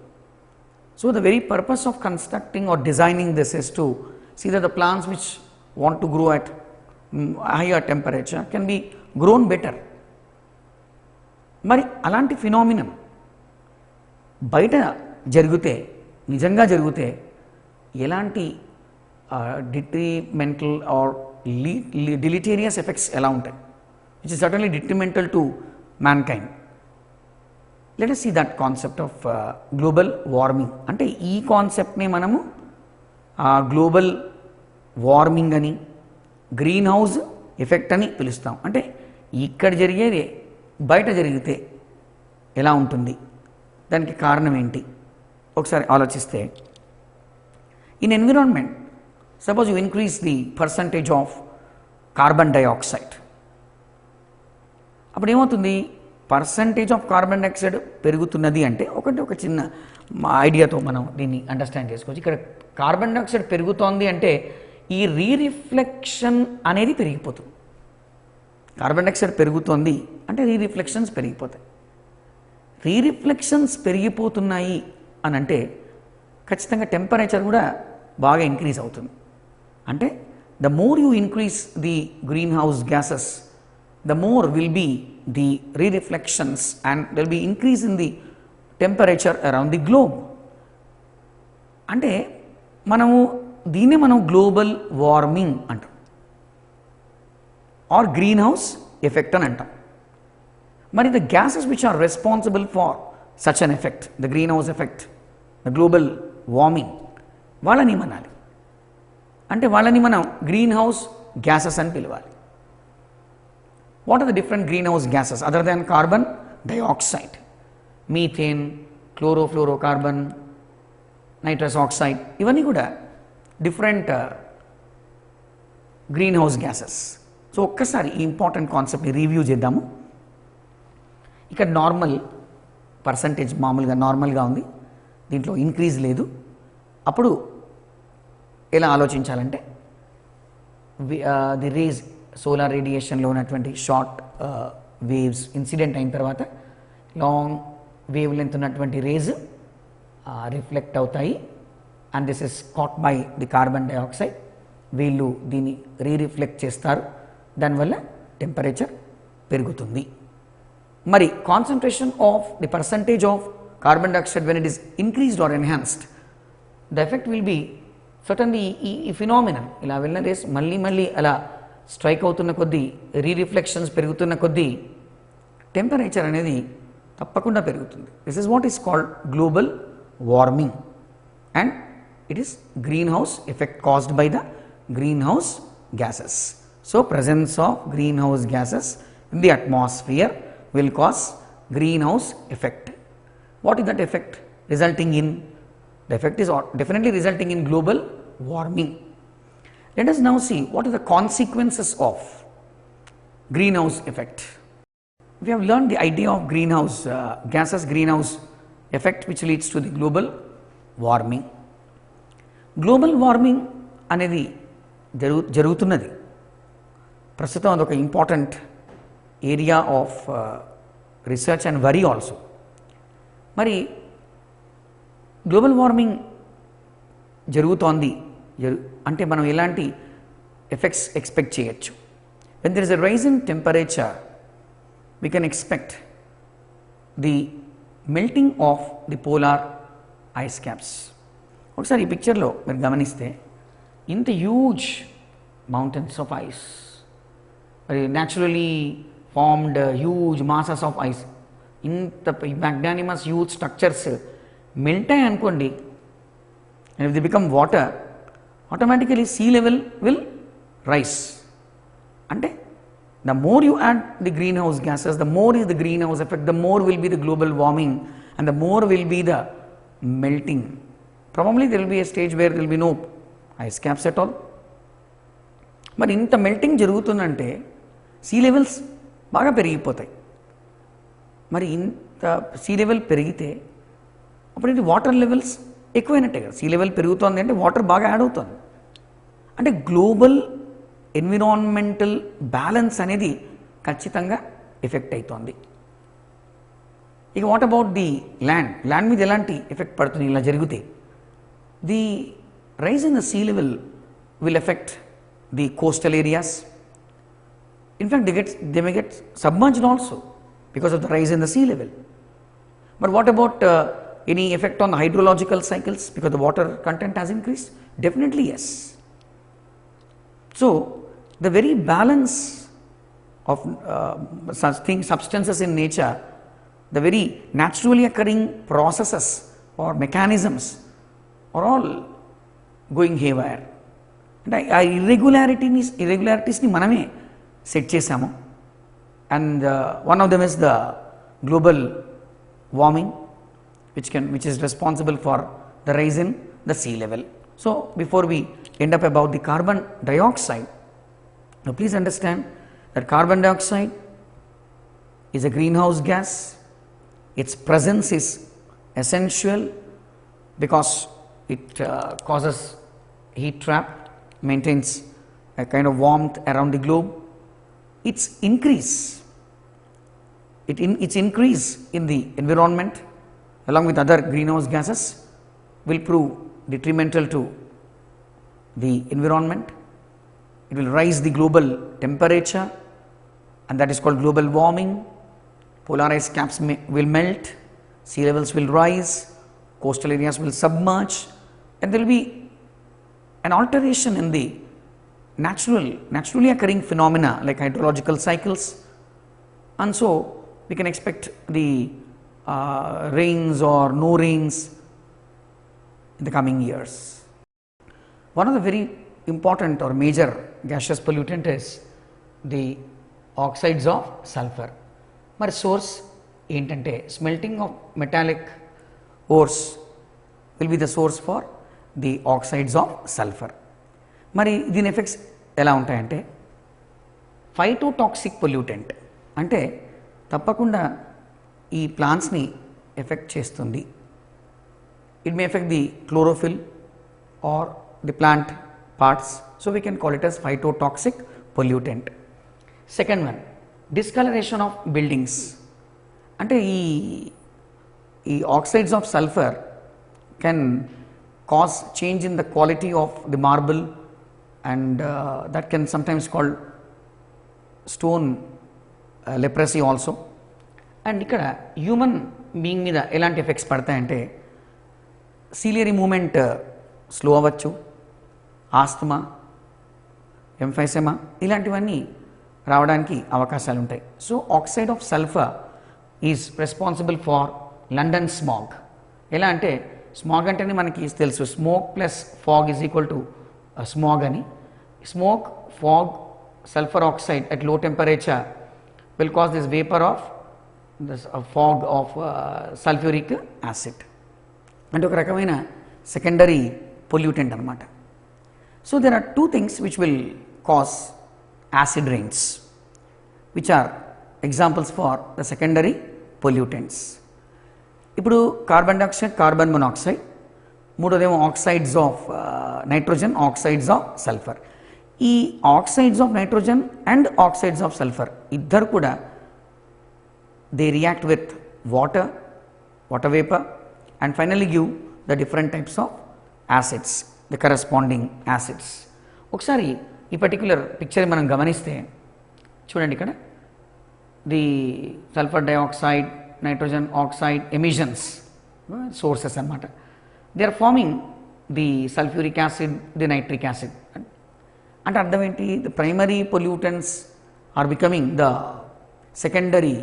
So the very purpose of constructing or designing this is to see that the plants which want to grow at higher temperature can be grown better. మరి అలాంటి ఫినామినన్ బయట నిజంగా జరిగితే ఎలాంటి డిట్రిమెంటల్ ఆర్ డిలిటేరియస్ ఎఫెక్ట్స్ ఎలా ఉంటాయి, which is certainly detrimental to man kind. Let us see that concept of global warming. అంటే ఈ కాన్సెప్ట్ని మనము గ్లోబల్ వార్మింగ్ అని, గ్రీన్ హౌస్ ఎఫెక్ట్ అని పిలుస్తాం. అంటే ఇక్కడ జరిగేది బయట జరిగితే ఎలా ఉంటుంది, దానికి కారణం ఏంటి ఒకసారి ఆలోచిస్తే, in environment suppose you increase the percentage of carbon dioxide, అప్పుడు ఏమవుతుంది, పర్సంటేజ్ ఆఫ్ కార్బన్ డైఆక్సైడ్ పెరుగుతున్నది అంటే ఒక చిన్న ఐడియాతో మనం దీన్ని అండర్స్టాండ్ చేసుకోవచ్చు. ఇక్కడ కార్బన్ డైఆక్సైడ్ పెరుగుతోంది అంటే ఈ రీరిఫ్లెక్షన్ అనేది పెరిగిపోతుంది. కార్బన్ డైఆక్సైడ్ పెరుగుతోంది అంటే రీరిఫ్లెక్షన్స్ పెరిగిపోతాయి. రీరిఫ్లెక్షన్స్ పెరిగిపోతున్నాయి అని అంటే ఖచ్చితంగా టెంపరేచర్ కూడా బాగా ఇంక్రీజ్ అవుతుంది. అంటే the more you increase the green house gases, the more will be the re-reflections and there will be increase in the temperature around the globe. అంటే దీన్ని మనం గ్లోబల్ వార్మింగ్ అంటాం ఆర్ గ్రీన్ హౌస్ ఎఫెక్ట్ అని అంటాం. మరి the gases which are responsible for such an effect, the greenhouse effect, the global warming, వాళ్ళని మనాలి. అంటే వాళ్ళని మనం గ్రీన్ హౌస్ గ్యాసెస్ అని పిలవాలి. What are the different greenhouse gases other than carbon dioxide? Methane, chlorofluorocarbon, nitrous oxide, ఇవన్నీ కూడా different green house gases. So ఒక్కసారి ఈ ఇంపార్టెంట్ కాన్సెప్ట్ని రివ్యూ చేద్దాము. ఇక్కడ నార్మల్ పర్సంటేజ్ మామూలుగా నార్మల్గా ఉంది, దీంట్లో ఇంక్రీజ్ లేదు. అప్పుడు ఎలా ఆలోచించాలంటే ది రేజ్ సోలార్ రేడియేషన్లో ఉన్నటువంటి షార్ట్ వేవ్స్ ఇన్సిడెంట్ అయిన తర్వాత లాంగ్ వేవ్ లెంత్ ఉన్నటువంటి రేజ్ రిఫ్లెక్ట్ అవుతాయి and this is cot by the carbon dioxide. వీళ్ళు దీన్ని రీరిఫ్లెక్ట్ చేస్తారు, దానివల్ల టెంపరేచర్ పెరుగుతుంది. మరి concentration of the percentage of carbon dioxide when it is increased are enhanced, the effect will be certainly ఈ phenomenon ఇలా వెళ్ళిన రేస్ మళ్ళీ అలా స్ట్రైక్ అవుతున్న కొద్దీ, రీరిఫ్లెక్షన్స్ పెరుగుతున్న కొద్దీ టెంపరేచర్ అనేది తప్పకుండా పెరుగుతుంది. This is what is called global warming and it is green house effect caused by the green house gases. So presence of greenhouse gases in the atmosphere will cause greenhouse effect. What is that effect resulting in? The effect is definitely resulting in global warming. Let us now see what are the consequences of greenhouse effect. We have learned the idea of greenhouse gases, greenhouse effect which leads to the global warming. Global warming అనేది జరుగుతున్నది ప్రస్తుతం, అదొక important area of research and worry also. మరి global warming జరుగుతోంది అంటే మనం ఎలాంటి effects expect చేయొచ్చు? When there is a rise in temperature we can expect the melting of the polar ice caps. ఒకసారి ఈ పిక్చర్లో మీరు గమనిస్తే ఇంత హ్యూజ్ మౌంటైన్స్ ఆఫ్ ఐస్, మరి naturally formed huge masses of ice, ఇంత మ్యాగ్నానిమస్ హ్యూజ్ స్ట్రక్చర్స్ మెల్ట్ అయ్యాయి అనుకోండి, and if they become water, automatically sea level will rise. అంటే the more you add the greenhouse gases, the more is the greenhouse effect, the more will be the global warming and the more will be the melting. Probably there will be a stage where there will be no ice caps at all. మరి ఇంత melting జరుగుతుందంటే sea levels బాగా పెరిగిపోతాయి. మరి ఇంత sea level పెరిగితే అప్పుడు ఇది వాటర్ లెవెల్స్ ఎక్కువైనట్టే కదా. సీ లెవెల్ పెరుగుతోంది అంటే వాటర్ బాగా యాడ్ అవుతుంది. అంటే గ్లోబల్ ఎన్విరాన్మెంటల్ బ్యాలెన్స్ అనేది ఖచ్చితంగా ఎఫెక్ట్ అవుతోంది. ఇక వాట్ అబౌట్ ది ల్యాండ్ మీద ఎలాంటి ఎఫెక్ట్ పడుతుంది ఇలా జరిగితే? The rise in the sea level will effect the coastal areas. In fact, they may get submerged also because of the rise in the sea level. But what about any effect on the hydrological cycles because the water content has increased? Definitely yes. So the very balance of such things, substances in nature, the very naturally occurring processes or mechanisms are all going haywire. And irregularities ni maname set చేసాము. And one of them is the global warming which is responsible for the rise in the sea level. So before we end up about the carbon dioxide, now please understand that carbon dioxide is a greenhouse gas. Its presence is essential because it causes heat trap, maintains a kind of warmth around the globe. Its increase in the environment along with other greenhouse gases will prove detrimental to the environment. It will rise the global temperature, and that is called global warming. Polar ice caps will melt, sea levels will rise, coastal areas will submerge, and there will be an alteration in the naturally occurring phenomena like hydrological cycles, and so we can expect the rains or no rains in the coming years. One of the very important or major gaseous pollutant is the oxides of sulfur. Mari source entante smelting of metallic ores will be the source for the oxides of sulfur. మరి దీని effects ఎలా ఉంటాయంటే, ఫైటోటాక్సిక్ pollutant అంటే తప్పకుండా ఈ ప్లాంట్స్ని effect చేస్తుంది. It may effect the chlorophyll or the plant parts, so we can call it as phytotoxic pollutant. Second one, discolouration of buildings. అంటే ఈ oxides of sulphur can cause change in the quality of the marble, and that can sometimes called stone leprosy also. And ikkada human being మీద ఎలాంటి effects పడతాయంటే, ciliary moment slow అవ్వచ్చు, asthma, ఎంఫైసెమా ఇలాంటివన్నీ రావడానికి అవకాశాలు ఉంటాయి. So oxide of sulphur is responsible far London smog. ఎలా అంటే, smog అంటేనే మనకి తెలుసు, smoke plus fog is equal to smog ani. Smoke, fog, sulfur oxide at low temperature will cause this vapor of this fog of sulfuric acid. అంటే ఒక రకమైన secondary pollutant అనమాట. So there are two things which will cause acid rains, which are examples for the secondary pollutants. ఇప్పుడు carbon dioxide, carbon monoxide, మూడోదేమో oxides of nitrogen, oxides of sulphur. ఈ oxides of nitrogen and oxides of sulphur ఇద్దరు కూడా they react with water vapour and finally give the different types of acids, the corresponding acids. ఒకసారి ఈ particular picture మనం గమనిస్తే చూడండి, ఇక్కడ the sulphur dioxide, nitrogen oxide emissions sources అన్నమాట. They are forming the sulfuric acid, the nitric acid. అంటే అర్థం ఏంటి? The primary pollutants are becoming the secondary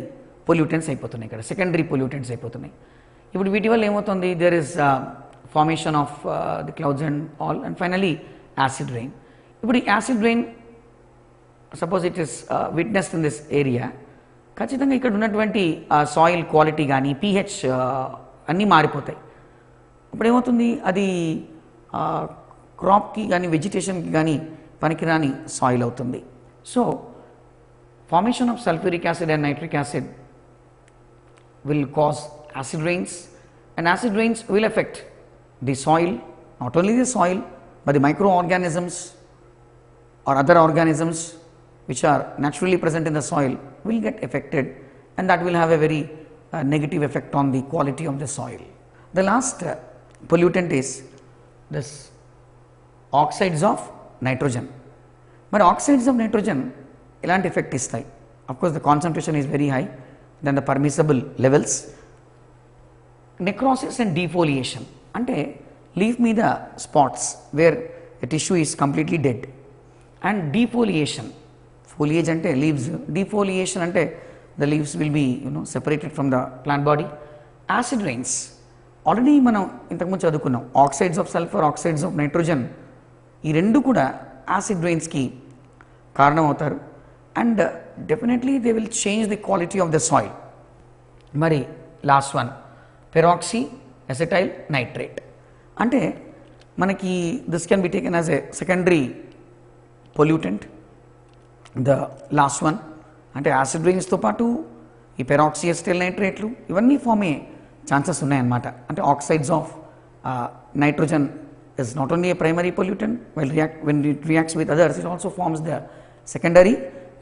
pollutants అయిపోతున్నాయి, ఇక్కడ secondary pollutants అయిపోతున్నాయి. ఇప్పుడు వీటి వల్ల ఏమవుతుంది? There is formation of the clouds and all, and finally acid rain. ఇప్పుడు ఈ acid rain, suppose it is witnessed in this area, ఖచ్చితంగా ఇక్కడ ఉన్నటువంటి సాయిల్ క్వాలిటీ కానీ pH అన్నీ మారిపోతాయి. ఇప్పుడు ఏమవుతుంది? అది క్రాప్కి కానీ వెజిటేషన్కి కానీ పనికిరాని సాయిల్ అవుతుంది. So formation of sulphuric acid and nitric acid will cause acid rains, and acid rains will effect the soil, not only the soil, but the microorganisms or other organisms which are naturally present in the soil will get affected, and that will have a very negative effect on the quality of the soil. The last pollutant is this oxides of nitrogen. But oxides of nitrogen elanti effect istayi. Of course, the concentration is very high than the permissible levels. Necrosis and defoliation ante leaf meeda spots where the tissue is completely dead, and defoliation, foliage ante leaves, defoliation ante the leaves will be separated from the plant body. Acid rains, already మనం ఇంతకుముందు చదువుకున్నాం, oxides of sulphur, oxides of nitrogen, ఈ రెండు కూడా acid రైన్స్కి కారణం అవుతారు, and definitely they will change the quality of the soil. మరి last one peroxy acetyl nitrate అంటే మనకి this can be taken as a secondary pollutant. The last one అంటే యాసిడ్ రైన్స్తో పాటు ఈ పెరాక్సీ ఎసిటైల్ నైట్రేట్లు ఇవన్నీ ఫామ్ అయ్యే ఛాన్సెస్ ఉన్నాయన్నమాట. అంటే oxides of nitrogen is not only a primary pollutant, when it reacts with others, it also forms the secondary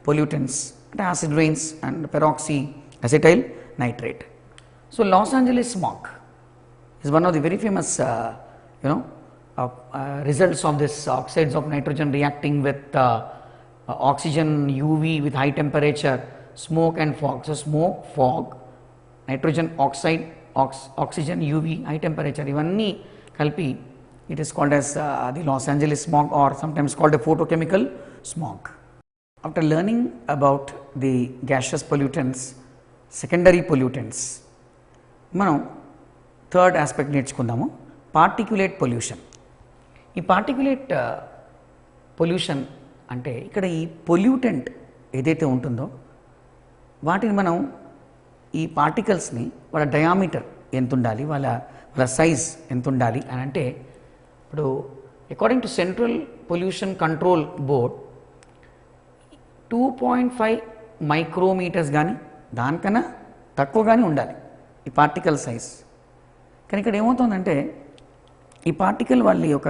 pollutants, acid rains and peroxy acetyl nitrate. So Los Angeles smog is one of the very famous results of this oxides of nitrogen reacting with oxygen, UV with high temperature, smoke and fog. So smoke, fog, nitrogen oxide, oxygen, UV, high temperature, ivanni kalpi, it is called as the Los Angeles smog, or sometimes called a photochemical smog. After learning about the gaseous pollutants, secondary pollutants, మనం third aspect నేర్చుకుందాము, particulate pollution. ఈ particulate pollution అంటే ఇక్కడ ఈ pollutant ఏదైతే ఉంటుందో వాటిని మనం ఈ పార్టికల్స్ని వాళ్ళ డయామీటర్ ఎంత ఉండాలి, వాళ్ళ సైజ్ ఎంత ఉండాలి అని అంటే, ఇప్పుడు according to central pollution control board 2.5 micrometres కానీ దానికన్నా తక్కువ కానీ ఉండాలి ఈ పార్టికల్ సైజ్. కానీ ఇక్కడ ఏమవుతుందంటే ఈ పార్టికల్ వాళ్ళ యొక్క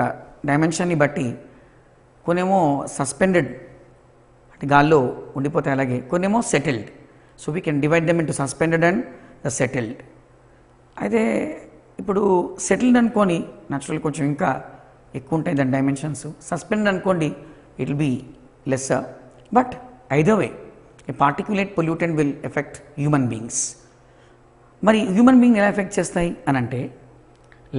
డైమెన్షన్ని బట్టి కొన్నేమో సస్పెండెడ్ అంటే గాల్లో ఉండిపోతాయి, అలాగే కొన్నేమో settled. So we can divide them into suspended and the settled. అయితే ఇప్పుడు సెటిల్డ్ అనుకోని న్యాచురల్ కొంచెం ఇంకా ఎక్కువ ఉంటాయి దాని డైమెన్షన్స్, సస్పెండ్ అనుకోండి it will be lesser. But either way a particulate pollutant will effect human beings. మరి హ్యూమన్ బీయింగ్ ఎలా ఎఫెక్ట్ చేస్తాయి అని అంటే,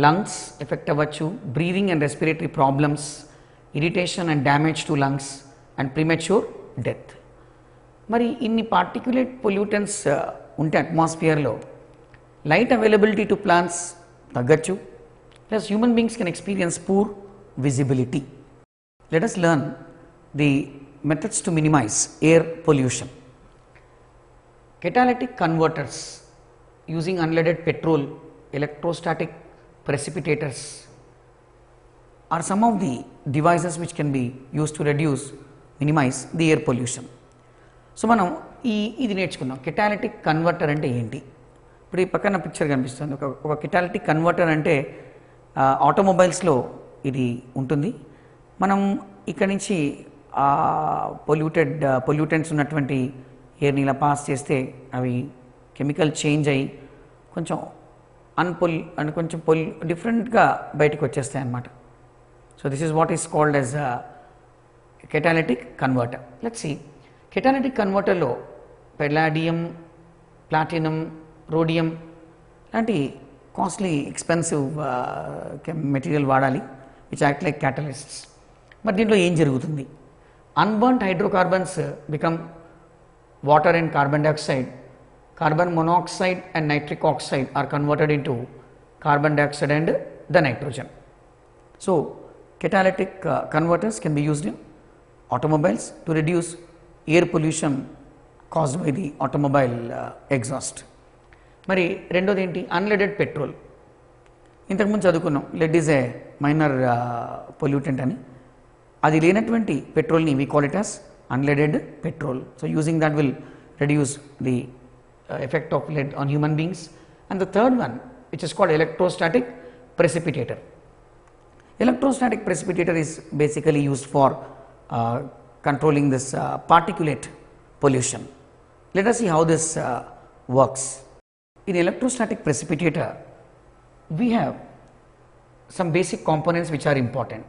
లంగ్స్ ఎఫెక్ట్ అవ్వచ్చు, breathing and respiratory problems, irritation and damage to lungs and premature death. మరి ఇన్ని particulate pollutants ఉంటే అట్మాస్ఫియర్లో లైట్ అవైలబిలిటీ టు ప్లాంట్స్ తగ్గచ్చు, plus human beings can experience poor visibility. Let us learn the methods to minimize air pollution. Catalytic converters using unleaded petrol, electrostatic precipitators are some of the devices which can be used to minimize the air pollution. So మనం ఇది నేర్చుకుందాం, కెటాలిటిక్ converter అంటే ఏంటి. ఇప్పుడు ఈ పక్కన picture కనిపిస్తుంది, ఒక కెటాలిటిక్ కన్వర్టర్ అంటే ఆటోమొబైల్స్లో ఇది ఉంటుంది. మనం ఇక్కడ నుంచి పొల్యూటెంట్స్ ఉన్నటువంటి ఎయిర్ని ఇలా పాస్ చేస్తే అవి కెమికల్ చేంజ్ అయ్యి కొంచెం కొంచెం డిఫరెంట్గా బయటకు వచ్చేస్తాయి అన్నమాట. So this is what is called as catalytic converter. Let's see, catalytic కన్వర్టర్లో పెల్లాడియం, ప్లాటినం, రోడియం లాంటి కాస్ట్లీ ఎక్స్పెన్సివ్ మెటీరియల్ వాడాలి విచ్ యాక్ట్ లైక్ క్యాటలిస్ట్స్. మరి దీంట్లో ఏం జరుగుతుంది? Unburned hydrocarbons become water and carbon dioxide, carbon monoxide and nitric oxide are converted into carbon dioxide and the nitrogen. So catalytic converters can be used in automobiles to reduce air pollution caused by the automobile exhaust. మరి రెండోది ఏంటి? Unleaded petrol. ఇంతకుముందు చదువుకున్నాం lead is a minor pollutant అని. అది లేనటువంటి పెట్రోల్ని we call it as unleaded petrol. So using that will reduce the effect of lead on human beings. And the third one, which is called electrostatic precipitator. Electrostatic precipitator is basically used for controlling this particulate pollution. Let us see how this works. In electrostatic precipitator, we have some basic components which are important.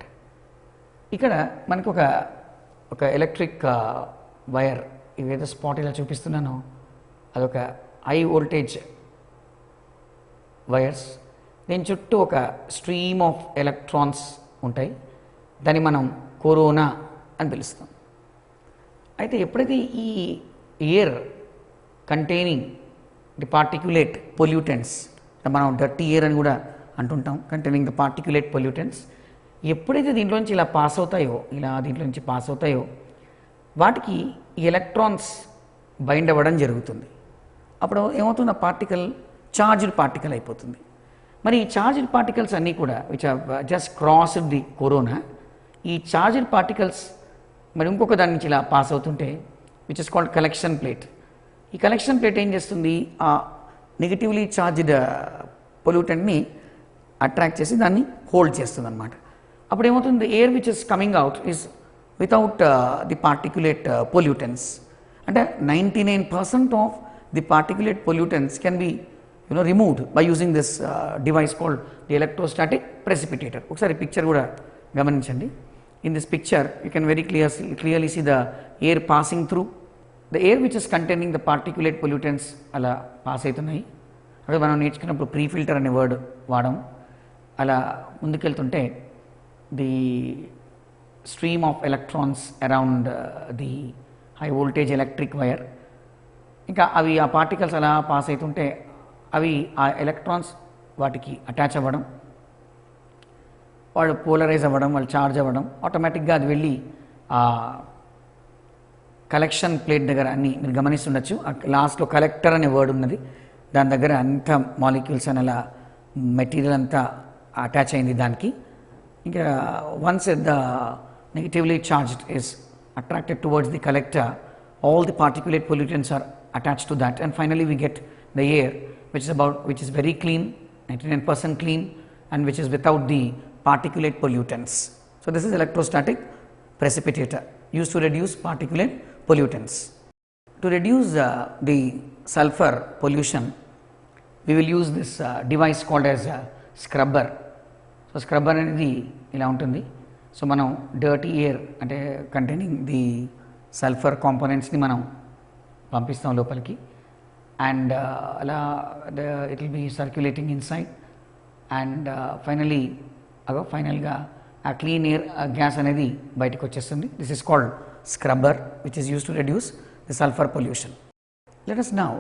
ఇక్కడ మనకు ఒక electric wire ఇవేదో spot ఇలా చూపిస్తున్నానో అదొక high voltage wires, దీని చుట్టూ ఒక stream of electrons ఉంటాయి. దాన్ని మనం కరోనా అని పిలుస్తాం. అయితే ఎప్పుడైతే ఈ air containing the particulate pollutants, మనం డర్టీ ఎయిర్ అని కూడా అంటుంటాం, కంటైనింగ్ ద పార్టిక్యులేట్ పొల్యూటెంట్స్, ఎప్పుడైతే దీంట్లోంచి ఇలా పాస్ అవుతాయో, ఇలా దీంట్లో నుంచి పాస్ అవుతాయో, వాటికి ఈ ఎలక్ట్రాన్స్ బైండ్ అవ్వడం జరుగుతుంది. అప్పుడు ఏమవుతుంది, ఆ పార్టికల్ చార్జ్డ్ పార్టికల్ అయిపోతుంది. మరి ఈ చార్జ్డ్ పార్టికల్స్ అన్నీ కూడా which just crossed the corona, ఈ చార్జ్డ్ పార్టికల్స్ మరి ఇంకొక దాని నుంచి ఇలా పాస్ అవుతుంటే which is called collection plate. ఈ కలెక్షన్ ప్లేట్ ఏం చేస్తుంది, ఆ నెగిటివ్లీ చార్జ్డ్ పొల్యూటెంట్ని అట్రాక్ట్ చేసి దాన్ని హోల్డ్ చేస్తుంది అనమాట. అప్పుడు ఏమవుతుంది, air which is coming out is without the particulate pollutants. అంటే 99% of the particulate pollutants can B removed by using this device called the electrostatic precipitator. ఒకసారి పిక్చర్ కూడా గమనించండి. In this picture you can very clearly see the air passing through. The air which is containing the particulate pollutants అలా pass అవుతున్నాయి. అదే మనం నేర్చుకున్నప్పుడు pre filter అనే word వాడాం. అలా ముందుకెళ్తుంటే the stream of electrons around the high voltage electric wire, ఇంకా అవి ఆ పార్టికల్స్ అలా పాస్ అవుతుంటే అవి ఆ ఎలక్ట్రాన్స్ వాటికి అటాచ్ అవ్వడం, వాళ్ళు పోలరైజ్ అవ్వడం, వాళ్ళు ఛార్జ్ అవ్వడం, ఆటోమేటిక్గా అది వెళ్ళి ఆ కలెక్షన్ ప్లేట్ దగ్గర అన్ని మీరు గమనిస్తుండొచ్చు. లాస్ట్లో కలెక్టర్ అనే వర్డ్ ఉన్నది, దాని దగ్గర అంత మాలిక్యూల్స్ అని అలా మెటీరియల్ అంతా అటాచ్ అయింది దానికి. ఇంకా once the negatively charged is attracted towards the collector, all the particulate pollutants are attached to that, and finally we get the air which is very clean, 99% clean, and which is without the particulate pollutants. So this is electrostatic precipitator used to reduce particulate pollutants. To reduce the sulfur pollution, we will use this device called as scrubber. So scrubber అనేది ఇలా ఉంటుంది. So మనం dirty air అంటే containing the sulphur కాంపోనెంట్స్ని మనం పంపిస్తాం లోపలికి, and అలా it will be circulating inside, and ఫైనల్గా ఆ క్లీన్ ఎయిర్ గ్యాస్ అనేది బయటకు వచ్చేస్తుంది. This is called scrubber which is use to reduce the sulphur pollution. Let us now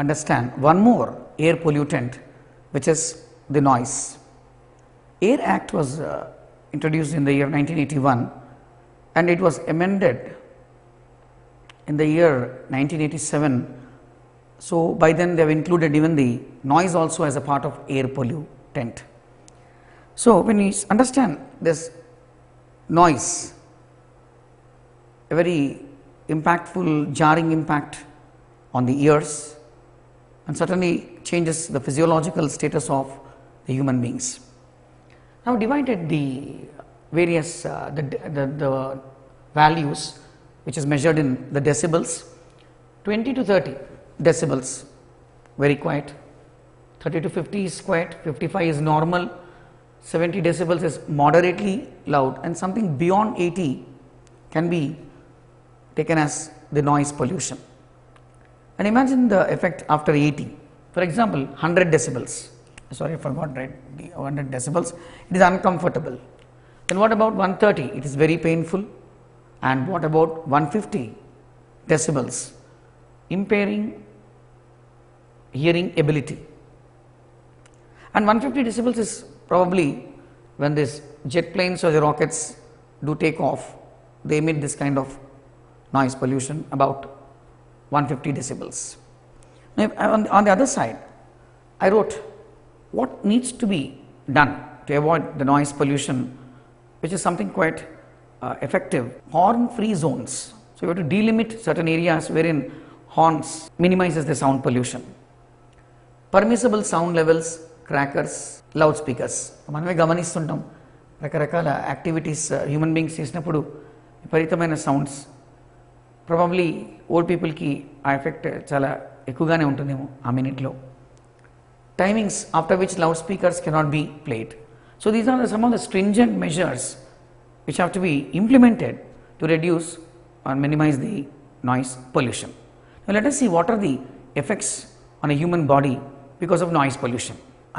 understand one more air pollutant which is the noise. Air Act was introduced in the year 1981 and it was amended in the year 1987. So by then they have included even the noise also as a part of air pollutant. So when we understand this noise, a very impactful jarring impact on the ears, and certainly changes the physiological status of the human beings. Now divided the various the values which is measured in the decibels. 20 to 30 decibels very quiet, 30 to 50 is quiet, 55 is normal, 70 decibels is moderately loud, and something beyond 80 can be taken as the noise pollution. And imagine the effect after 80. For example, 100 decibels, sorry I forgot, right, the 100 decibels, it is uncomfortable. Then what about 130? It is very painful. And what about 150 decibels? Impairing hearing ability. And 150 decibels is probably when these jet planes or the rockets do take off, they emit this kind of noise pollution, about 150 decibels. Now, on the other side, I wrote what needs to be done to avoid the noise pollution, which is something quite effective. Horn free zones. So you have to delimit certain areas wherein horns minimizes the sound pollution. Permissible sound levels, crackers, loudspeakers. మనమే గమనిస్తుంటాం రకరకాల activities human beings చేసినప్పుడు విపరీతమైన sounds, probably old పీపుల్కి ఆ effect చాలా ఎక్కువగానే ఉంటుందేమో ఆ మినిట్లో. Timings after which loudspeakers cannot be played. So these are some of the stringent measures which have to be implemented to reduce or minimize the noise pollution. Now let us see what are the effects on a human body because of noise pollution.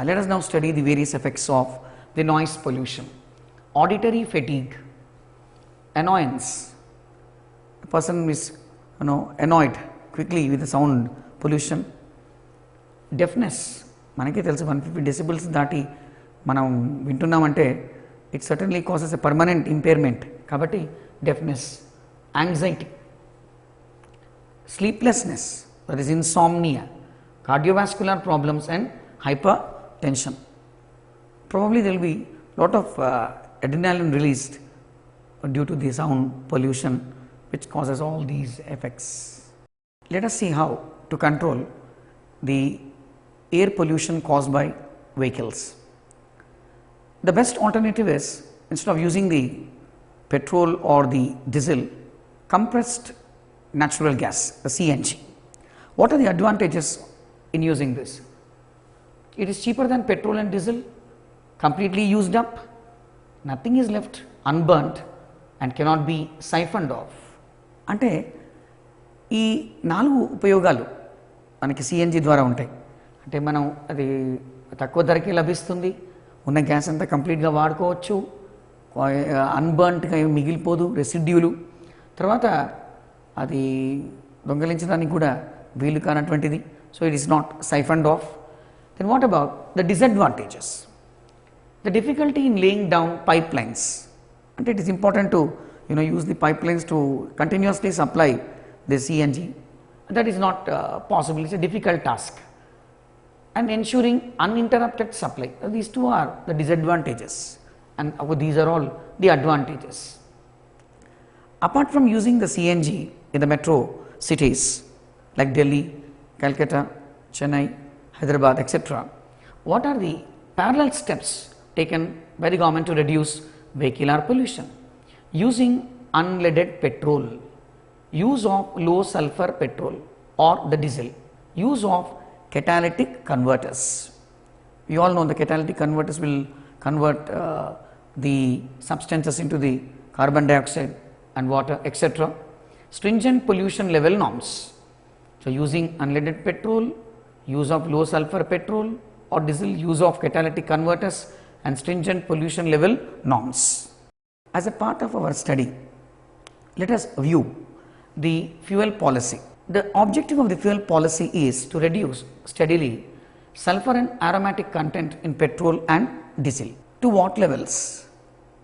Let us now study the various effects of the noise pollution. Auditory fatigue, annoyance. A person is annoyed quickly with the sound pollution. Deafness, మనకే తెలుసు 150 decibels దాటి మనం వింటున్నామంటే it certainly causes a permanent impairment. Kabatti, deafness, anxiety, sleeplessness, that is insomnia, cardiovascular problems and hypertension. Probably there will be lot of adrenaline released due to the sound pollution which causes all these effects. Let us see how to control the air pollution caused by vehicles. The best alternative is, instead of using the petrol or the diesel, compressed natural gas, the CNG. What are the advantages in using this? It is cheaper than petrol and diesel, completely used up, nothing is left unburnt and cannot be siphoned off. అంటే ఈ 4 ఉపయోగాలు మనకి CNG ద్వారా ఉంటాయి. అంటే మనం అది తక్కువ ధరకే లభిస్తుంది, ఉన్న గ్యాస్ అంతా కంప్లీట్గా వాడుకోవచ్చు, అన్బర్న్ట్గా మిగిలిపోదు రెసిడ్యూలు, తర్వాత అది దొంగలించడానికి కూడా వీలు కానటువంటిది. So it is not siphoned off. Then what about the disadvantages? The difficulty in laying down pipelines. అంటే it is important to use the pipelines to continuously supply the CNG. That is not possible. It's a difficult task. And ensuring uninterrupted supply. These two are the disadvantages, and these are all the advantages. Apart from using the CNG in the metro cities like Delhi, Calcutta, Chennai, Hyderabad, etc., what are the parallel steps taken by the government to reduce vehicular pollution? Using unleaded petrol, use of low sulfur petrol or the diesel, use of catalytic converters. We all know the catalytic converters will convert the substances into the carbon dioxide and water, etc. Stringent pollution level norms. So using unleaded petrol, use of low sulfur petrol or diesel, use of catalytic converters and stringent pollution level norms. As a part of our study, let us view the fuel policy. The objective of the fuel policy is to reduce steadily sulfur and aromatic content in petrol and diesel. To what levels?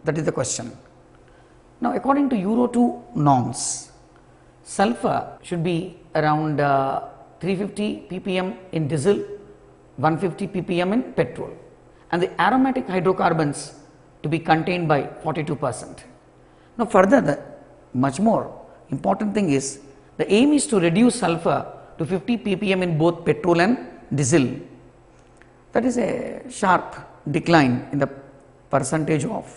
That is the question. Now, according to Euro 2 norms, sulfur should be around 350 ppm in diesel, 150 ppm in petrol, and the aromatic hydrocarbons to be contained by 42%. Now, further, the much more important thing is, the aim is to reduce sulfur to 50 ppm in both petrol and diesel. That is a sharp decline in the percentage of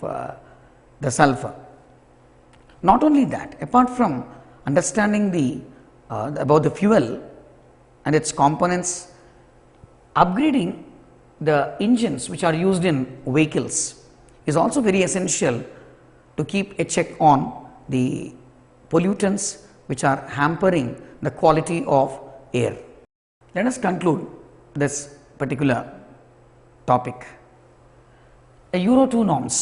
the sulfur. Not only that, apart from understanding about the fuel and its components, upgrading the engines which are used in vehicles is also very essential to keep a check on the pollutants which are hampering the quality of air. Let us conclude this particular topic. The Euro 2 norms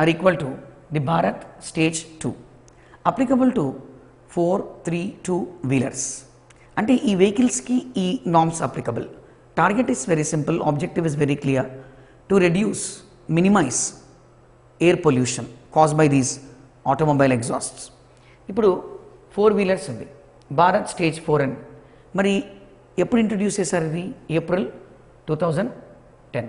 are equal to the Bharat Stage 2, applicable to 4, 3, 2 wheelers. Ante ee vehicles ki ee norms applicable. Target is very simple, objective is very clear, to reduce, minimize air pollution caused by these automobile exhausts. ఇప్పుడు 4 wheelers ఉంది, Bharat stage 4 అని. మరి ఎప్పుడు introduce చేశారు ఇది? April 2010.